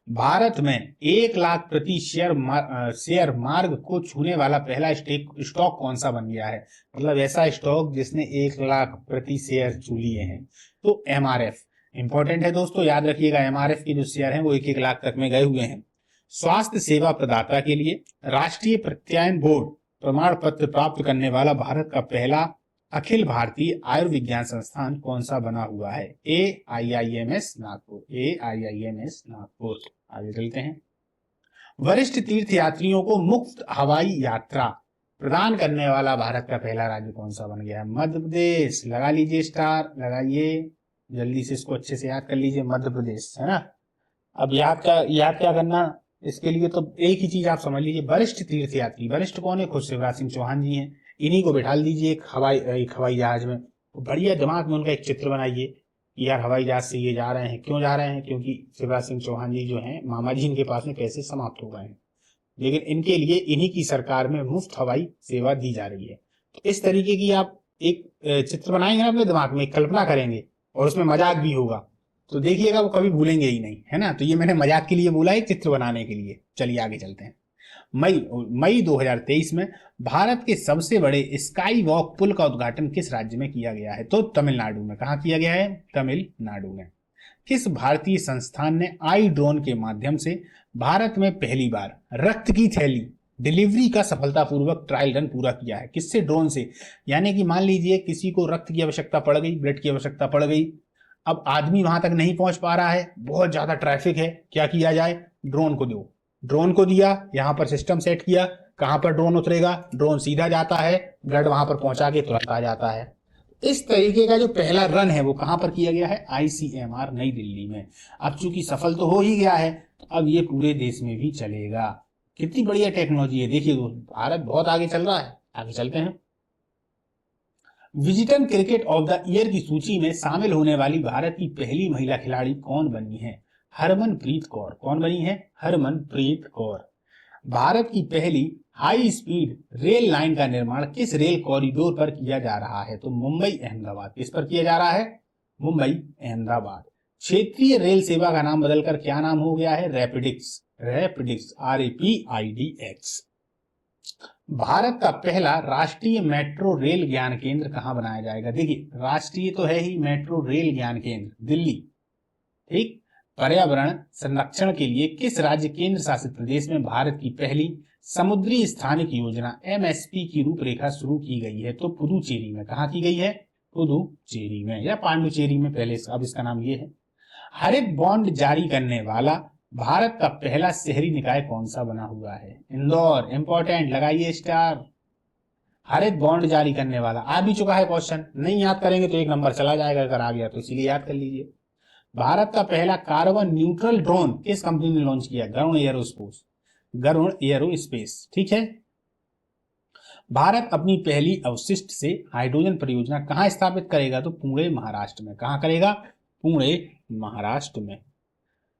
Speaker 1: भारत में 1 लाख प्रति शेयर मार्ग को छूने वाला पहला स्टॉक कौन सा बन गया है? मतलब ऐसा स्टॉक जिसने 1 लाख प्रति शेयर छू लिए हैं। तो MRF इंपॉर्टेंट है दोस्तों, याद रखिएगा। MRF के जो शेयर हैं वो 1-1 लाख तक में गए हुए हैं। स्वास्थ्य सेवा प्रदाता के लिए राष्ट्रीय प्रत्यायन बोर्ड प्रमाण पत्र प्राप्त करने वाला भारत का पहला अखिल भारतीय आयुर्विज्ञान संस्थान कौन सा बना हुआ है? AIIMS नागपुर। AIIMS नागपुर। आगे चलते हैं। वरिष्ठ तीर्थ यात्रियों को मुफ्त हवाई यात्रा प्रदान करने वाला भारत का पहला राज्य कौन सा बन गया है? मध्य प्रदेश। लगा लीजिए स्टार, लगाइए जल्दी से, इसको अच्छे से याद कर लीजिए, मध्य प्रदेश, है ना। अब याद क्या करना इसके लिए? तो एक ही चीज आप समझ लीजिए, वरिष्ठ तीर्थ यात्री। वरिष्ठ कौन है? खुद शिवराज सिंह चौहान जी हैं। इन्हीं को बिठा लीजिए एक हवाई जहाज में। बढ़िया दिमाग में उनका एक चित्र बनाइए कि यार हवाई जहाज से ये जा रहे हैं। क्यों जा रहे हैं? क्योंकि शिवराज सिंह चौहान जी जो हैं, मामा जी, इनके पास में पैसे समाप्त हो गए हैं, लेकिन इनके लिए इन्हीं की सरकार में मुफ्त हवाई सेवा दी जा रही है। तो इस तरीके की आप एक चित्र बनाएंगे ना अपने दिमाग में, कल्पना करेंगे और उसमें मजाक भी होगा, तो देखिएगा वो कभी भूलेंगे ही नहीं, है ना। तो ये मैंने मजाक के लिए बोला, एक चित्र बनाने के लिए। चलिए आगे चलते हैं। मई 2023 में भारत के सबसे बड़े स्काई वॉक पुल का उद्घाटन किस राज्य में किया गया है? तो तमिलनाडु में। कहाँ किया गया है? तमिलनाडु में। किस भारतीय संस्थान ने आई ड्रोन के माध्यम से भारत में पहली बार रक्त की थैली डिलीवरी का सफलतापूर्वक ट्रायल रन पूरा किया है? किससे? ड्रोन से। यानी कि मान लीजिए किसी को रक्त की आवश्यकता पड़ गई, ब्लड की आवश्यकता पड़ गई, अब आदमी वहां तक नहीं पहुंच पा रहा है, बहुत ज्यादा ट्रैफिक है, क्या किया जाए? ड्रोन को दो। ड्रोन को दिया, यहां पर सिस्टम सेट किया, कहां पर ड्रोन उतरेगा, ड्रोन सीधा जाता है, ब्लड वहां पर पहुंचा के तुरंत आ जाता है। इस तरीके का जो पहला रन है वो कहां पर किया गया है? ICMR नई दिल्ली में। अब चूंकि सफल तो हो ही गया है, अब ये पूरे देश में भी चलेगा। कितनी बढ़िया टेक्नोलॉजी है, देखिए भारत बहुत आगे चल रहा है। आगे चलते हैं। विजिटन क्रिकेट ऑफ द ईयर की सूची में शामिल होने वाली भारत की पहली महिला खिलाड़ी कौन बनी है? हरमनप्रीत कौर। कौन बनी है? हरमनप्रीत कौर। भारत की पहली हाई स्पीड रेल लाइन का निर्माण किस रेल कॉरिडोर पर किया जा रहा है? तो मुंबई अहमदाबाद। किस पर किया जा रहा है? मुंबई अहमदाबाद। क्षेत्रीय रेल सेवा का नाम बदलकर क्या नाम हो गया है? रैपिडिक्स। रैपिडिक्स, RAPIDX। भारत का पहला राष्ट्रीय मेट्रो रेल ज्ञान केंद्र कहां बनाया जाएगा? देखिए, राष्ट्रीय तो है ही, मेट्रो रेल ज्ञान केंद्र दिल्ली। ठीक। पर्यावरण संरक्षण के लिए किस राज्य केंद्र शासित प्रदेश में भारत की पहली समुद्री स्थानिक योजना MSP की रूपरेखा शुरू की गई है? तो पुदुचेरी में। कहां की गई है? पुदुचेरी में या पांडुचेरी में पहले, अब इसका नाम ये है। हरित बॉन्ड जारी करने वाला भारत का पहला शहरी निकाय कौन सा बना हुआ है? इंदौर। इंपॉर्टेंट, लगाइए स्टार। हरित बॉन्ड जारी करने वाला आ भी चुका है क्वेश्चन, नहीं याद करेंगे तो 1 नंबर चला जाएगा, अगर आ गया तो इसीलिए याद कर लीजिए। भारत का पहला कार्बन न्यूट्रल ड्रोन किस कंपनी ने लॉन्च किया? गरुण एयरोस्पेस। गरुण एयरोस्पेस। ठीक है। भारत अपनी पहली अवशिष्ट से हाइड्रोजन परियोजना कहां स्थापित करेगा? तो पुणे महाराष्ट्र में। कहां करेगा? पुणे महाराष्ट्र में।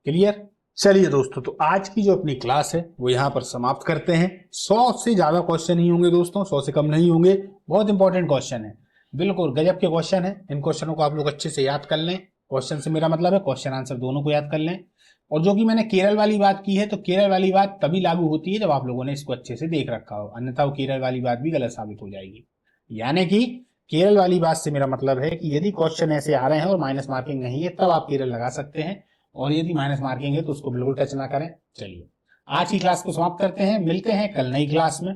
Speaker 1: क्लियर। चलिए दोस्तों, तो आज की जो अपनी क्लास है वो यहां पर समाप्त करते हैं। 100 से ज्यादा क्वेश्चन ही होंगे दोस्तों, 100 से कम नहीं होंगे। बहुत इंपॉर्टेंट क्वेश्चन है, बिल्कुल गजब के क्वेश्चन है। इन क्वेश्चनों को आप लोग अच्छे से याद कर लें। क्वेश्चन से मेरा मतलब है क्वेश्चन आंसर दोनों को याद कर लें। और जो कि मैंने केरल वाली बात की है, तो केरल वाली बात तभी लागू होती है जब आप लोगों ने इसको अच्छे से देख रखा हो, अन्यथा वो केरल वाली बात भी गलत साबित हो जाएगी। यानी कि केरल वाली बात से मेरा मतलब है कि यदि क्वेश्चन ऐसे आ रहे हैं और माइनस मार्किंग नहीं है, तब आप केरल लगा सकते हैं, और यदि माइनस मार्किंग है तो उसको बिल्कुल टच ना करें। चलिए, आज की क्लास को समाप्त करते हैं, मिलते हैं कल नई क्लास में।